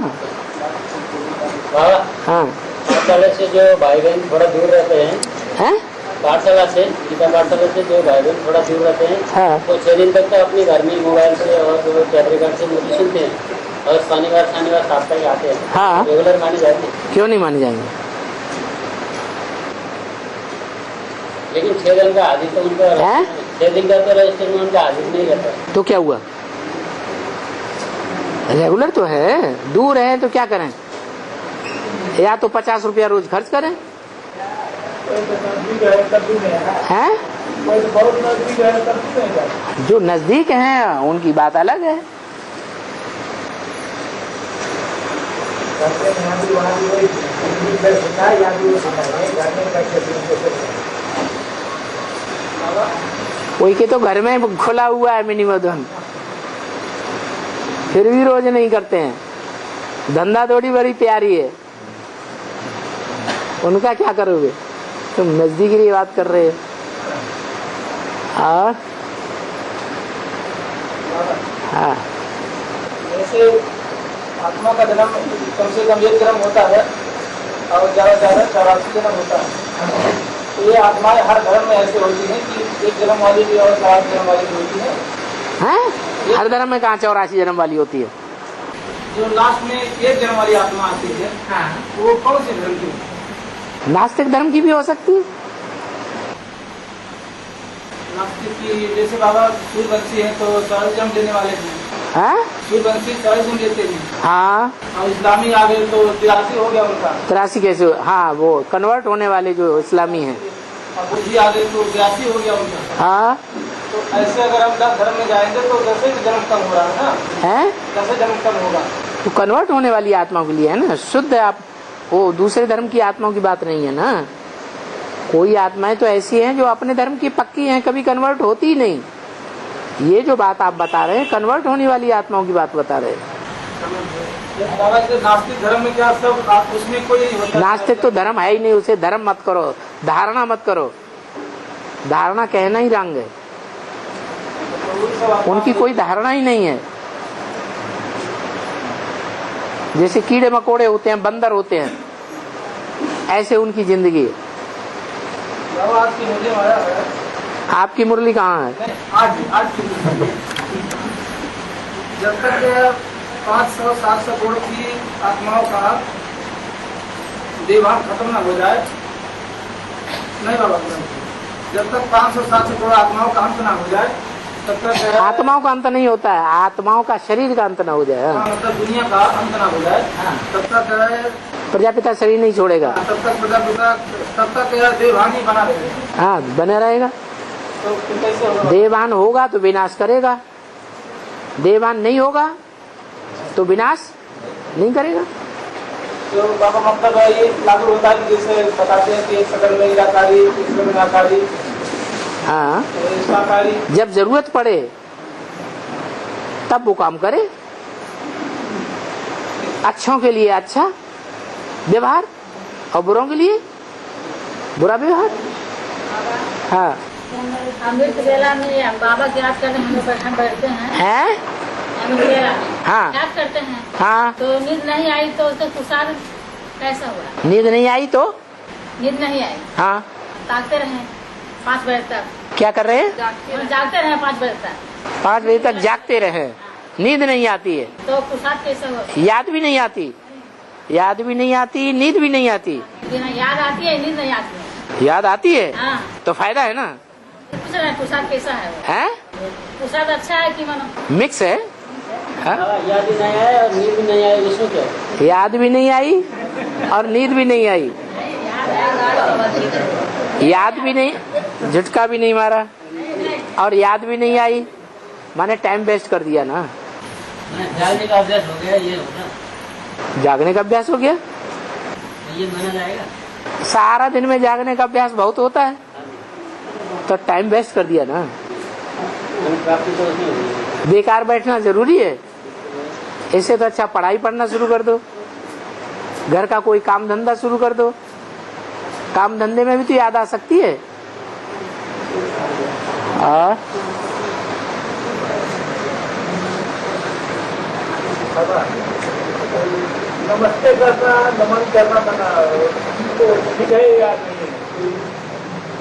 बाबा हाँ पाठशाला से जो भाई बहन थोड़ा दूर रहते हैं, हैं? पाठशाला से गीता पाठशाला से जो भाई बहन थोड़ा दूर रहते हैं, हाँ। तो 6 दिन तक तो अपने घर में मोबाइल से और टेप रिकॉर्ड से मूवी सुनते हैं और शनिवार साप्ताहिक आते हैं। हाँ। रेगुलर मानी जाती है, क्यों नहीं माने जाएंगे? लेकिन 6 दिन का आदि तो उनका हैं? 6 दिन का तो रजिस्टर में उनका आदि नहीं रहता। तो क्या हुआ? रेगुलर तो है, दूर है तो क्या करें? या तो 50 रुपया रोज खर्च करें। हैं? जो नजदीक हैं उनकी बात अलग है। कोई के तो घर में खुला हुआ है मिनी मधुन, फिर भी रोज नहीं करते हैं। धंधा थोड़ी बड़ी प्यारी है, उनका क्या करोगे? तुम नजदीक की बात कर रहे हो। और हाँ, ऐसे आत्मा का जन्म कम से कम 1 जन्म होता है और ज्यादा 84 जन्म होता है। तो ये आत्माएं हर धर्म में ऐसे होती हैं कि 1 जन्म वाली भी और 84 जन्म वाली भी होती है। हैं? हर धर्म में कहाँ 84 जन्म वाली होती है? जो लास्ट में 1 जन्म वाली आत्मा आती है, वो कौन से धर्म की? नास्तिक धर्म की भी हो सकती है। नास्तिक की जैसे बाबा सूर्यवंशी है तो 40 जन्म देने वाले हैं। हाँ? सूर्यवंशी 40 जन्म देते हैं हाँ, और इस्लामी आ गए तो 83 हो गया उनका। 83 कैसे? हाँ, वो कन्वर्ट होने वाले जो इस्लामी हैं। और बुद्धि आ गई तो 82 हो गया उनका। हाँ तो ऐसे अगर हम 10 धर्म में जाएंगे तो 10 जन्म कम हो रहा है ना, है? 10 जन्म कम होगा। तो कन्वर्ट होने वाली आत्माओं के लिए है ना, शुद्ध है। आप वो दूसरे धर्म की आत्माओं की बात नहीं है ना। कोई आत्माएं तो ऐसी हैं जो अपने धर्म की पक्की हैं, कभी कन्वर्ट होती ही नहीं। ये जो बात आप बता रहे हैं कन्वर्ट होने वाली आत्माओं की बात बता रहे हैं। नास्तिक धर्म में क्या सब उसमें कोई नहीं होता? नास्तिक तो धर्म है ही नहीं, उसे धर्म मत करो, धारणा मत करो। धारणा कहना ही रंग है, उनकी कोई धारणा ही नहीं है। जैसे कीड़े मकोड़े होते हैं, बंदर होते हैं, ऐसे उनकी जिंदगी है। आपकी मुरली माया है? आपकी मुरली कहाँ है? आज की जब तक 500-700 करोड़ की आत्माओं का देवान खत्म न हो जाए, नहीं बाबा, जब तक 500-700 करोड़ आत्माओं का अंत न हो जाए तब तक आत्माओं का अंत नहीं होता है, आत्माओं का शरीर का अंत न हो जाए। मतलब दुनिया का अंत न हो जाए तब तक प्रजापिता शरीर नहीं छोड़ेगा, तब तक देवान ही बना रहेगा। हाँ बने रहेगा। तो कैसे होगा? देवान होगा तो विनाश करेगा, देवान नहीं होगा तो विनाश नहीं करेगा। तो बाबा मतलब ये लागू होता है कि जैसे बताते हैं कि सकल में निराकारी, तीसरे में निराकारी, हाँ, साकारी। जब जरूरत पड़े तब वो काम करे। अच्छों के लिए अच्छा व्यवहार और बुरों के लिए बुरा व्यवहार। हाँ, अमृत वेला में बाबा के याद करने हम बैठते हैं। है? अमृत वेला में हाँ याद करते हैं। हाँ, तो नींद नहीं आई तो उसका कुसार कैसा हुआ? नींद नहीं आई तो नींद नहीं आई, हाँ, जागते रहे 5 बजे तक। क्या कर रहे हैं? जागते रहे 5 बजे तक। 5 बजे तक जागते रहे, नींद नहीं आती है, तो कुसार कैसा हुआ? याद भी नहीं आती, याद भी नहीं आती, नींद भी नहीं आती। याद आती है, नींद नहीं आती है। याद आती है हाँ, तो फायदा है ना। पूछ रहे हैं कुसार कैसा है वो? है? कुसार अच्छा है कि मानो मिक्स है। हाँ? याद ही नहीं आया और नींद भी नहीं आई, इसमें क्या? याद भी नहीं आई और नींद भी नहीं आई, याद भी नहीं, झटका भी नहीं मारा और याद भी नहीं आई, माने टाइम वेस्ट कर दिया ना। जागने का अभ्यास हो गया, ये होगा, जागने का अभ्यास हो गया, ये माना जाएगा। सारा दिन में जागने का अभ्यास बहुत होता है तो टाइम वेस्ट कर दिया ना। प्राप्ति तो उसमें होगी। बेकार बैठना जरूरी है, इससे तो अच्छा पढ़ाई पढ़ना शुरू कर दो, घर का कोई काम धंधा शुरू कर दो, काम धंधे में भी तो याद आ सकती है। नमस्ते करना, नमन करना मना तो ठीक है या नहीं?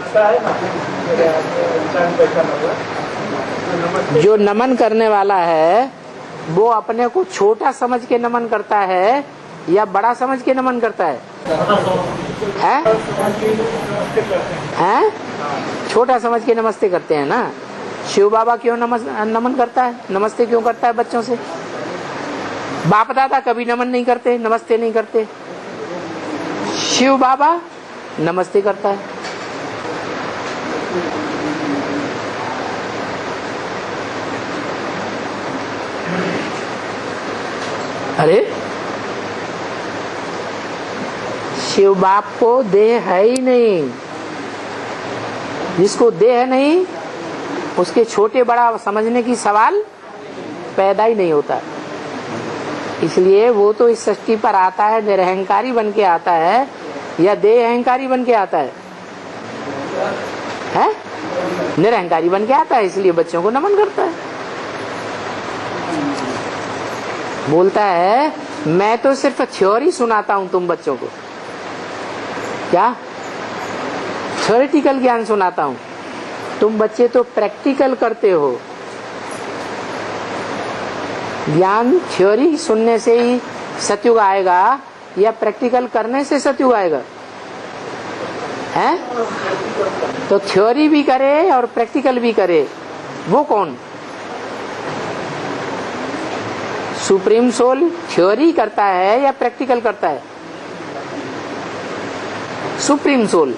ऐसा है ना इंसान पहचान होगा। जो नमन करने वाला है वो अपने को छोटा समझ के नमन करता है या बड़ा समझ के नमन करता है? हैं? छोटा समझ के नमस्ते करते हैं ना। शिव बाबा क्यों नमन करता है, नमस्ते क्यों करता है बच्चों से? बाप दादा कभी नमन नहीं करते, नमस्ते नहीं करते। शिव बाबा नमस्ते करता है। अरे शिव बाप को देह है ही नहीं। जिसको देह नहीं उसके छोटे बड़ा समझने की सवाल पैदा ही नहीं होता। इसलिए वो तो इस सृष्टि पर आता है निरहंकारी बन के आता है या देह अहंकारी बन के आता है? निरहंकारी बन के आता है, इसलिए बच्चों को नमन करता है। बोलता है मैं तो सिर्फ थ्योरी सुनाता हूं तुम बच्चों को। क्या? थ्योरेटिकल ज्ञान सुनाता हूं, तुम बच्चे तो प्रैक्टिकल करते हो। ज्ञान थ्योरी सुनने से ही सतयुग आएगा या प्रैक्टिकल करने से सतयुग आएगा? हैं? तो थ्योरी भी करे और प्रैक्टिकल भी करे, वो कौन? सुप्रीम सोल थ्योरी करता है या प्रैक्टिकल करता है? सुप्रीम सोल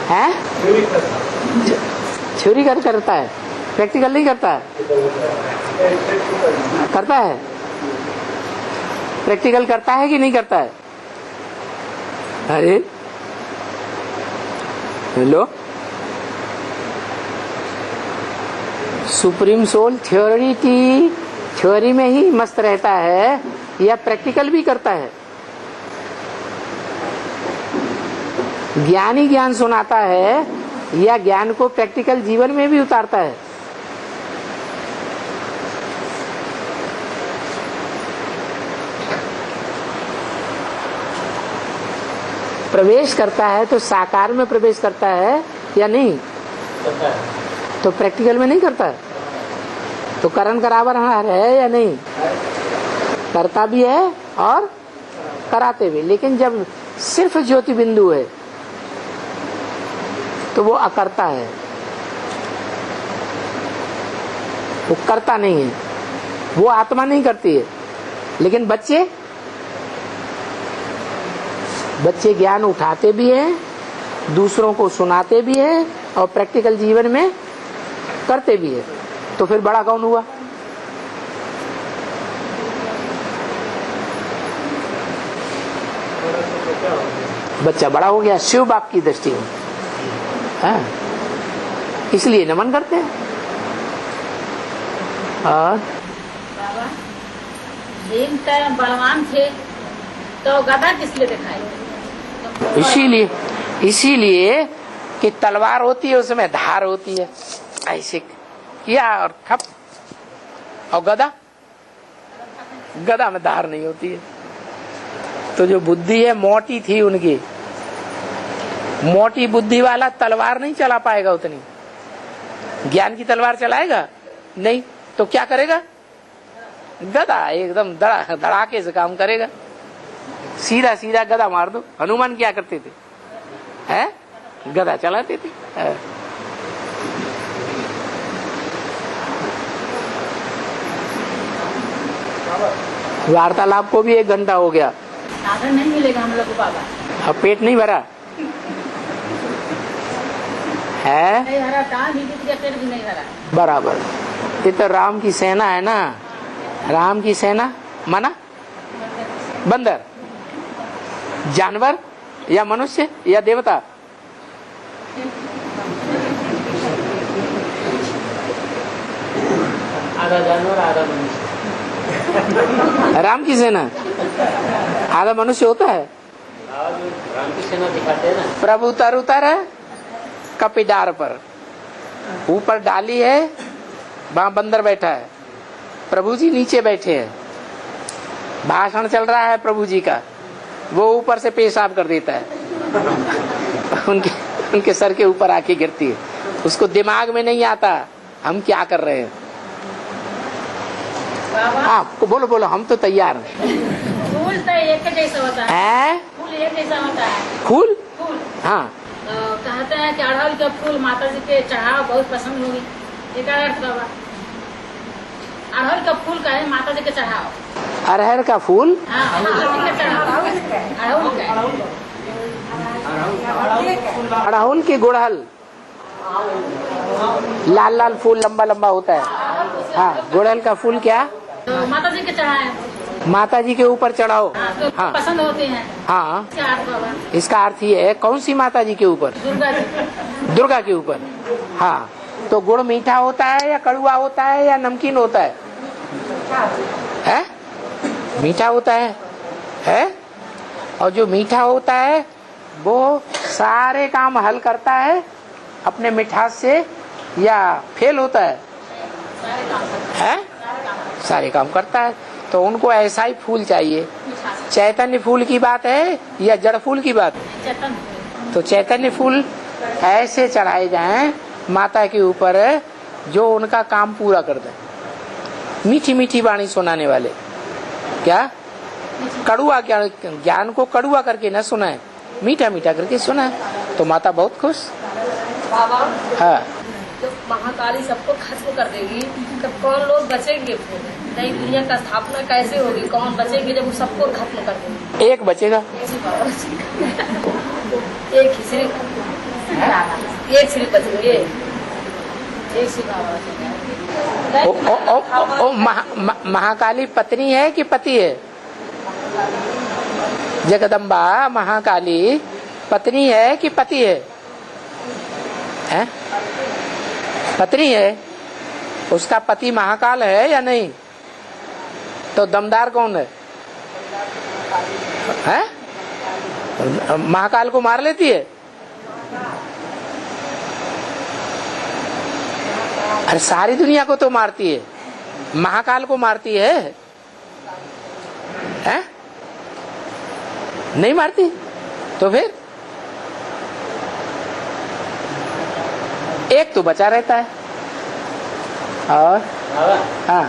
है, थ्योरी करता है, प्रैक्टिकल नहीं करता है। करता है, प्रैक्टिकल करता है कि नहीं करता है? अरे हेलो, सुप्रीम सोल थ्योरी में ही मस्त रहता है या प्रैक्टिकल भी करता है? ज्ञानी ज्ञान सुनाता है या ज्ञान को प्रैक्टिकल जीवन में भी उतारता है? प्रवेश करता है तो साकार में प्रवेश करता है या नहीं? करता है। तो प्रैक्टिकल में नहीं करता है। तो करण करावर है या नहीं? करता भी है और कराते भी। लेकिन जब सिर्फ ज्योति बिंदु है तो वो अकर्ता है, वो करता नहीं है, वो आत्मा नहीं करती है। लेकिन बच्चे ज्ञान उठाते भी हैं, दूसरों को सुनाते भी हैं और प्रैक्टिकल जीवन में करते भी है। तो फिर बड़ा कौन हुआ? बच्चा बड़ा हो गया शिव बाप की दृष्टि में। इसलिए नमन करते हैं। और बाबा भीम बलवान थे तो गदा किस लिए दिखाई? इसीलिए कि तलवार होती है उसमें धार होती है, ऐसे किया और ठप। और गदा में धार नहीं होती है। तो जो बुद्धि है मोटी थी उनकी, मोटी बुद्धि वाला तलवार नहीं चला पाएगा उतनी। ज्ञान की तलवार चलाएगा नहीं तो क्या करेगा? गदा एकदम धड़ाके से काम करेगा। सीधा सीधा गदा मार दो। हनुमान क्या करते थे? गदा चलाते थे। वार्तालाप को भी 1 घंटा हो गया। साधन नहीं मिलेगा हम लोग को बाबा। अब पेट नहीं भरा है? नहीं भरा, पेट भी नहीं भरा। बराबर। ये तो राम की सेना है ना। राम की सेना माना बंदर, जानवर या मनुष्य या देवता? आधा जानवर आधा मनुष्य। राम की सेना आधा मनुष्य होता है। राम की सेना दिखाते हैं ना। प्रभु उतर है कपिडार पर, ऊपर डाली है वहां बंदर बैठा है, प्रभु जी नीचे बैठे हैं, भाषण चल रहा है प्रभु जी का, वो ऊपर से पेशाब कर देता है उनके सर के ऊपर आके गिरती है, उसको दिमाग में नहीं आता हम क्या कर रहे हैं। हाँ बोलो बोलो, हम तो तैयार हैं। फूल तो एक जैसा होता है, फूल एक जैसा होता है। फूल फूल हाँ कहते हैं कि अड़हुल का फूल माता जी के चढ़ाओ बहुत पसंद होगी, एक अर्थ बाबा। अड़हुल का फूल का है माता जी के चढ़ाओ। अरहर का फूल, हाँ अड़हुल के चढ़ाओ, अड़हुल का। अड़हुल की गुड़हल, लाल लाल फूल लंबा लंबा होता है। हाँ गुड़हल का फूल क्या तो माता जी के चढ़ाए, माता जी के ऊपर चढ़ाओ। तो हाँ पसंद होते हैं। हाँ क्या अर्थ बाबा? इसका अर्थ ये है, कौन सी माता जी के ऊपर? दुर्गा जी। दुर्गा के ऊपर। हाँ तो गुड़ मीठा होता है या कड़वा होता है या नमकीन होता है? है? मीठा होता है? और जो मीठा होता है वो सारे काम हल करता है अपने मिठास से या फेल होता है? सारे काम करता है। तो उनको ऐसा ही फूल चाहिए। चैतन्य फूल की बात है या जड़ फूल की बात? तो चैतन्य फूल ऐसे चढ़ाए जाएं माता के ऊपर जो उनका काम पूरा कर दे। मीठी मीठी वाणी सुनाने वाले, क्या कड़ुआ ज्ञान को कड़ुआ करके न सुनाए, मीठा मीठा करके सुनाए, तो माता बहुत खुश। बाबा हाँ जब महाकाली सबको खत्म कर देगी तब कौन लोग बचेंगे? नई दुनिया का स्थापना कैसे होगी? कौन बचेंगे जब वो सबको खत्म कर देगी? एक बचेगा, एक ही सिर्फ बचेंगे, एक सिर्फ महाकाली पत्नी है कि पति है? जगदम्बा महाकाली पत्नी है कि पति है? हैं? पत्नी है। उसका पति महाकाल है या नहीं? तो दमदार कौन है? हैं? महाकाल को मार लेती है? अरे सारी दुनिया को तो मारती है, महाकाल को मारती है? हैं? नहीं मारती? तो फिर एक तो बचा रहता है। और हाँ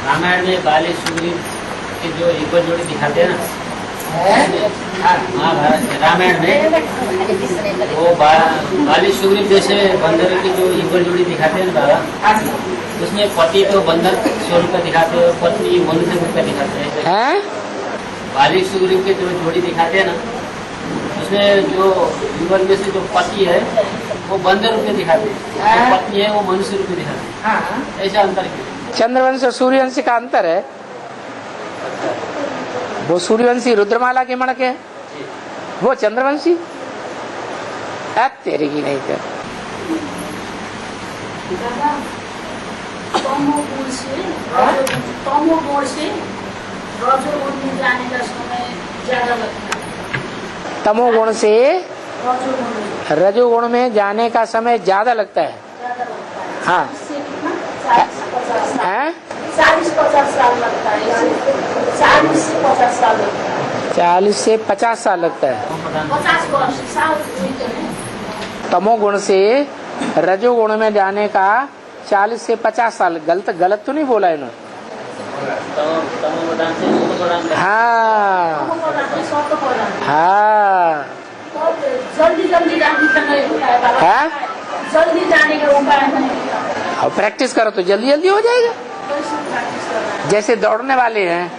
रामायण में बाली सुग्रीव के जो युगल जोड़ी दिखाते हैं ना, महाभारत रामायण में वो बाली सुग्रीव जैसे बंदर की जो युगल जोड़ी दिखाते हैं ना बाबा, उसमें पति तो बंदर स्वरूप का दिखाते हैं, पत्नी मनुष्य रूप का दिखाते हैं। बाली सुग्रीव के जो जोड़ी दिखाते हैं ना, उसमें जो युगल में से जो पति है वो बंदर रूप में दिखाते हैं, जो पत्नी है वो मनुष्य रूप में दिखाते हैं। ऐसा अंतर क्यों? चंद्रवंश और सूर्यवंश का अंतर है। वो सूर्यवंशी रुद्रमाला के मणक है, वो चंद्रवंशी तेरे की नहीं कर। तमोगुण से रजोगुण में जाने का समय ज्यादा लगता है। तमोगुण से रजोगुण में जाने का समय ज्यादा लगता है। हाँ 40-50 साल लगता है। 40 से 50 साल लगता है। 40 से 50 साल लगता है। 50 वर्ष साल। तमोगुण से रजोगुण में जाने का 40 से 50 साल। गलत तो नहीं बोला इन्होंने? हाँ हाँ जल्दी जाने का नहीं होता है। जल्दी जाने का उपाय नहीं। और प्रैक्टिस करो तो जल्दी जल्दी हो जाएगा। जैसे दौड़ने वाले हैं,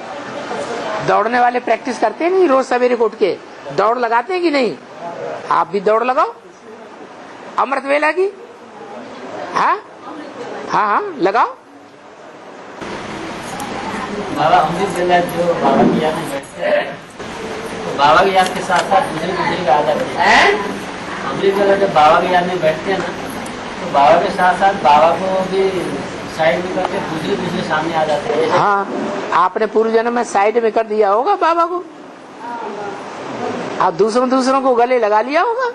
दौड़ने वाले प्रैक्टिस करते हैं नहीं, रोज सवेरे उठ के दौड़ लगाते हैं कि नहीं? आप भी दौड़ लगाओ अमृत वेला की। हाँ हाँ हाँ लगाओ। बाबा अमृत वेला जो बाबा की याद में बैठते हैं, तो बाबा की याद के साथ साथ दूसरी की याद आती है। अमृत वेला जब बाबा की याद में बैठते हैं ना, तो बाबा के साथ साथ बाबा को भी साइड में करके दूसरे सामने आ जाते हैं। हाँ आपने पूर्व जन्म में साइड में कर दिया होगा बाबा को, आप दूसरों को गले लगा लिया होगा।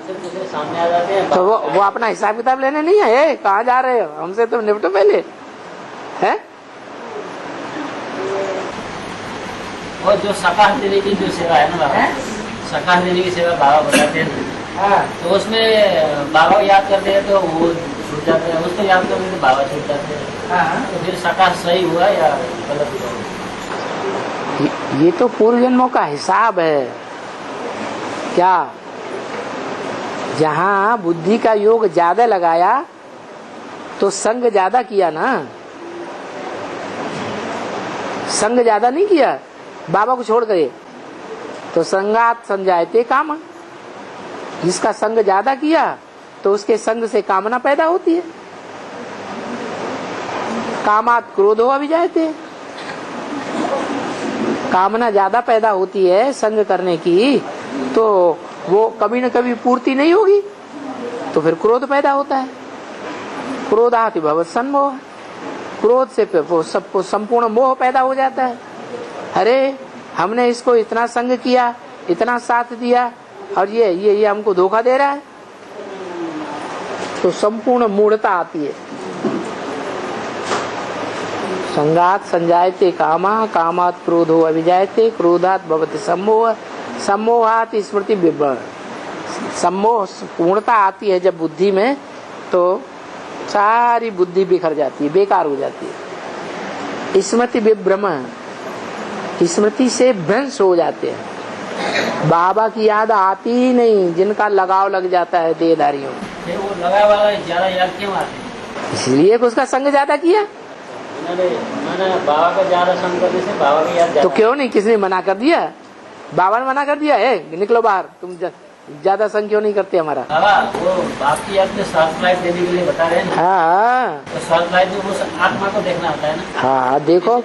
हमसे दूसरे सामने आ जाते हैं। तो वो अपना हिसाब किताब लेने नहीं है, कहाँ जा रहे हो, हमसे तुम निपटो पहले है। और जो सकाश देने की जो सेवा है ना बाबा, सकाश देने की सेवा बाबा बताते हैं, तो उसमें बाबा को याद करते हैं तो वो छूट जाते हैं, उसको याद करते हैं तो बाबा छूट जाते हैं। तो फिर सकाश सही हुआ या गलत हुआ? ये तो पूर्व जन्मों का हिसाब है क्या। जहाँ बुद्धि का योग ज्यादा लगाया तो संग ज्यादा किया ना, संग ज्यादा नहीं किया बाबा को छोड़ करे, तो संगात संजायते काम। जिसका संग ज्यादा किया तो उसके संग से कामना पैदा होती है, कामात क्रोधो अभिजायते। कामना ज्यादा पैदा होती है संग करने की, तो वो कभी न कभी पूर्ति नहीं होगी, तो फिर क्रोध पैदा होता है। क्रोधाति भवत् सम्मोह, क्रोध से सबको संपूर्ण मोह पैदा हो जाता है। अरे हमने इसको इतना संग किया, इतना साथ दिया, और ये हमको धोखा दे रहा है, तो संपूर्ण मूढ़ता आती है। संगात संजायते कामा, कामात क्रोधो अभिजायते, क्रोधात भवति सम्मोह, सम्मोहात स्मृति विभ्रम। सम्मोह पूर्णता आती है जब बुद्धि में, तो सारी बुद्धि बिखर जाती है, बेकार हो जाती है। स्मृति विभ्रम, स्मृति से भ्रंश हो जाते हैं, बाबा की याद आती ही नहीं। जिनका लगाव लग जाता है देहधारियों, फिर वो लगा वाला ज्यादा याद क्यों आते हैं? इसलिए कि उसका संग ज्यादा किया। मैंने बाबा का ज्यादा संग करने से बाबा की याद तो क्यों नहीं, किसने मना कर दिया? बाबा ने मना कर दिया है, निकलो बाहर, तुम ज्यादा संग क्यों नहीं करते हमारा। बाबा वो बाप की याद में शॉर्ट लाइट देने के लिए बता रहे हैं ना। हाँ तो शॉर्ट लाइट में वो आत्मा को देखना होता है ना। हाँ, देखो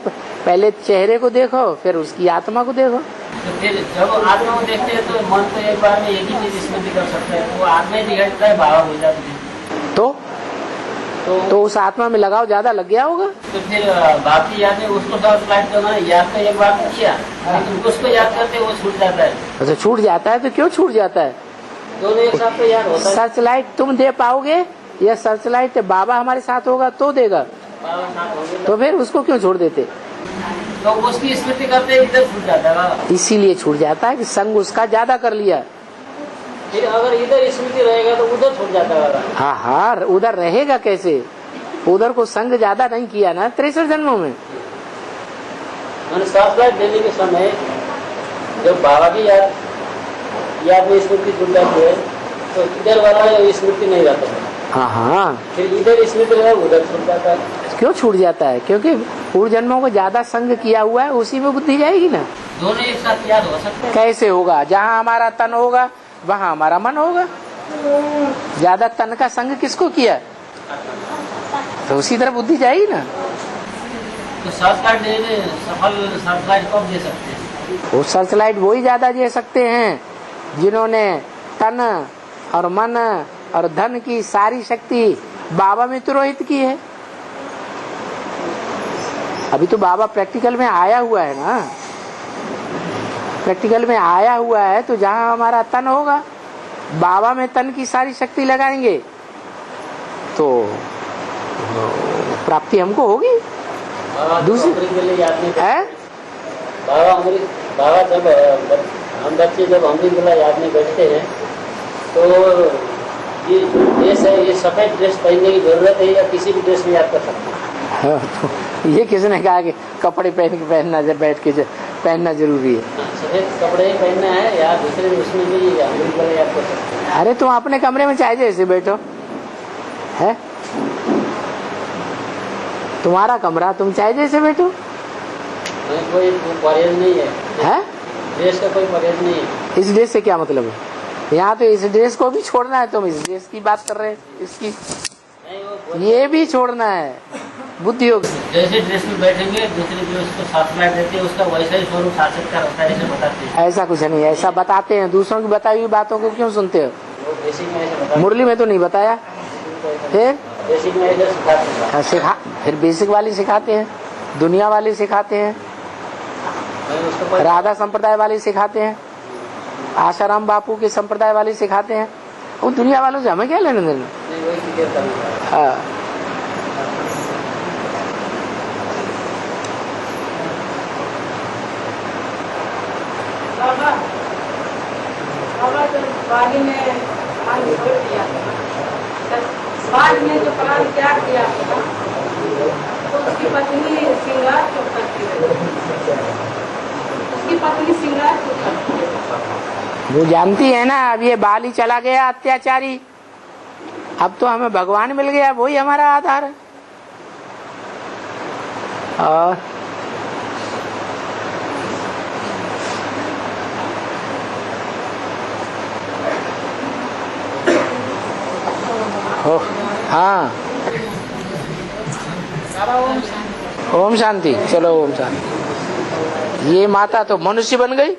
पहले चेहरे को देखो, फिर उसकी आत्मा को देखो। तो फिर जब आत्मा को देखते हैं तो मन तो एक बार में एक ही चीज स्मृति कर सकता है, वो आत्मा ही दिखाता है, बाबा हो जाती है। तो उस आत्मा में लगाव ज्यादा लग गया होगा। तो फिर बाप की याद में उसको शॉर्ट लाइट करना, याद तो एक बार में किया, लेकिन उसको याद करते वो छूट जाता है। अच्छा, छूट जाता है तो क्यों छूट जाता है? दोनों एक साथ तो याद होता है। सर्च लाइट तुम दे पाओगे या सर्च लाइट बाबा हमारे साथ होगा तो देगा? बाबा साथ होंगे तो फिर उसको क्यों छोड़ देते? तो उसकी स्मृति करते इधर छूट जाता है बाबा। इसीलिए छूट जाता है कि संग उसका ज्यादा कर लिया। फिर अगर इधर स्मृति रहेगा तो उधर छूट जाता है बाबा। हाँ हाँ, उधर रहेगा कैसे? उधर को संग ज्यादा नहीं किया ना 63 जन्मों में। मैंने शॉर्ट लाइट देने के समय जब बाबा की याद में स्मृति जुड़ जाती है तो इधर वाला स्मृति नहीं रहता है। हाँ हाँ, फिर इधर स्मृति रहे उधर छूट जाता है। क्यों छूट जाता है? क्योंकि पूर्व जन्मों को ज्यादा संग किया हुआ है, उसी में बुद्धि जाएगी ना। दोनों एक साथ याद हो सकते हैं। कैसे होगा? जहाँ हमारा तन होगा वहाँ हमारा मन होगा। ज्यादा तन का संग किसको किया, तो उसी तरह बुद्धि जाएगी ना। तो सर्च लाइट देने सफल सर्च लाइट कब दे सकते हैं? वो सर्च लाइट वही ज्यादा दे सकते हैं जिन्होंने तन और मन और धन की सारी शक्ति बाबा में तुरोहित की है। अभी तो बाबा प्रैक्टिकल में आया हुआ है ना, प्रैक्टिकल में आया हुआ है, तो जहाँ हमारा तन होगा बाबा में तन की सारी शक्ति लगाएंगे तो प्राप्ति हमको होगी। दूसरी याद नहीं है बाबा जब हम बच्चे जब अमृत वेला याद नहीं बैठते हैं तो ये ड्रेस है, ये सफेद ड्रेस पहनने की जरूरत है या किसी भी ड्रेस में याद कर सकते हैं? तो ये किसने कहा कि कपड़े पहन के पहनना बैठ के पहनना जरूरी है? सफेद कपड़े ही पहनना है या दूसरे उसमें भी अमृत वेला याद कर सकते हैं? अरे तुम अपने कमरे में चाहे जैसे बैठो, है तुम्हारा कमरा, तुम चाहे जैसे बैठो। कोई परहेज नहीं है, ड्रेस का कोई परहेज नहीं है। इस ड्रेस से क्या मतलब है? यहाँ तो इस ड्रेस को भी छोड़ना है, तुम इस ड्रेस की बात कर रहे हैं, इसकी ये भी छोड़ना है बुद्धि योग से। जैसे ड्रेस में बैठेंगे दूसरे जो उसको साफ लाइट देते हैं उसका वैसा ही स्वरूप शासक का रहता है, ऐसे बताते हैं। ऐसा कुछ नहीं, ऐसा बताते हैं। दूसरों की बताई हुई बातों को क्यों सुनते हो? वो बेसिक में ऐसे बताते मुरली में तो नहीं बताया, फिर बेसिक में ऐसे सिखाते हैं। फिर बेसिक वाली सिखाते हैं, दुनिया वाली सिखाते हैं, राधा संप्रदाय वाले सिखाते हैं, आशाराम बापू के संप्रदाय वाले सिखाते हैं, वो दुनिया वालों से हमें क्या लेने देना। नहीं वही क्लियर करना। हाँ बाबा बाबा तो बाली ने प्राण छोड़ दिया था, बाद में जो प्राण त्याग किया था तो उसकी पत्नी श्रृंगार क्यों करती है? उसकी पत्नी श्रृंगार क्यों करती है? वो जानती है ना, अब ये बाली चला गया अत्याचारी, अब तो हमें भगवान मिल गया, वही हमारा आधार है। और हाँ ओम शांति। चलो ओम शांति। ये माता तो मनुष्य बन गई।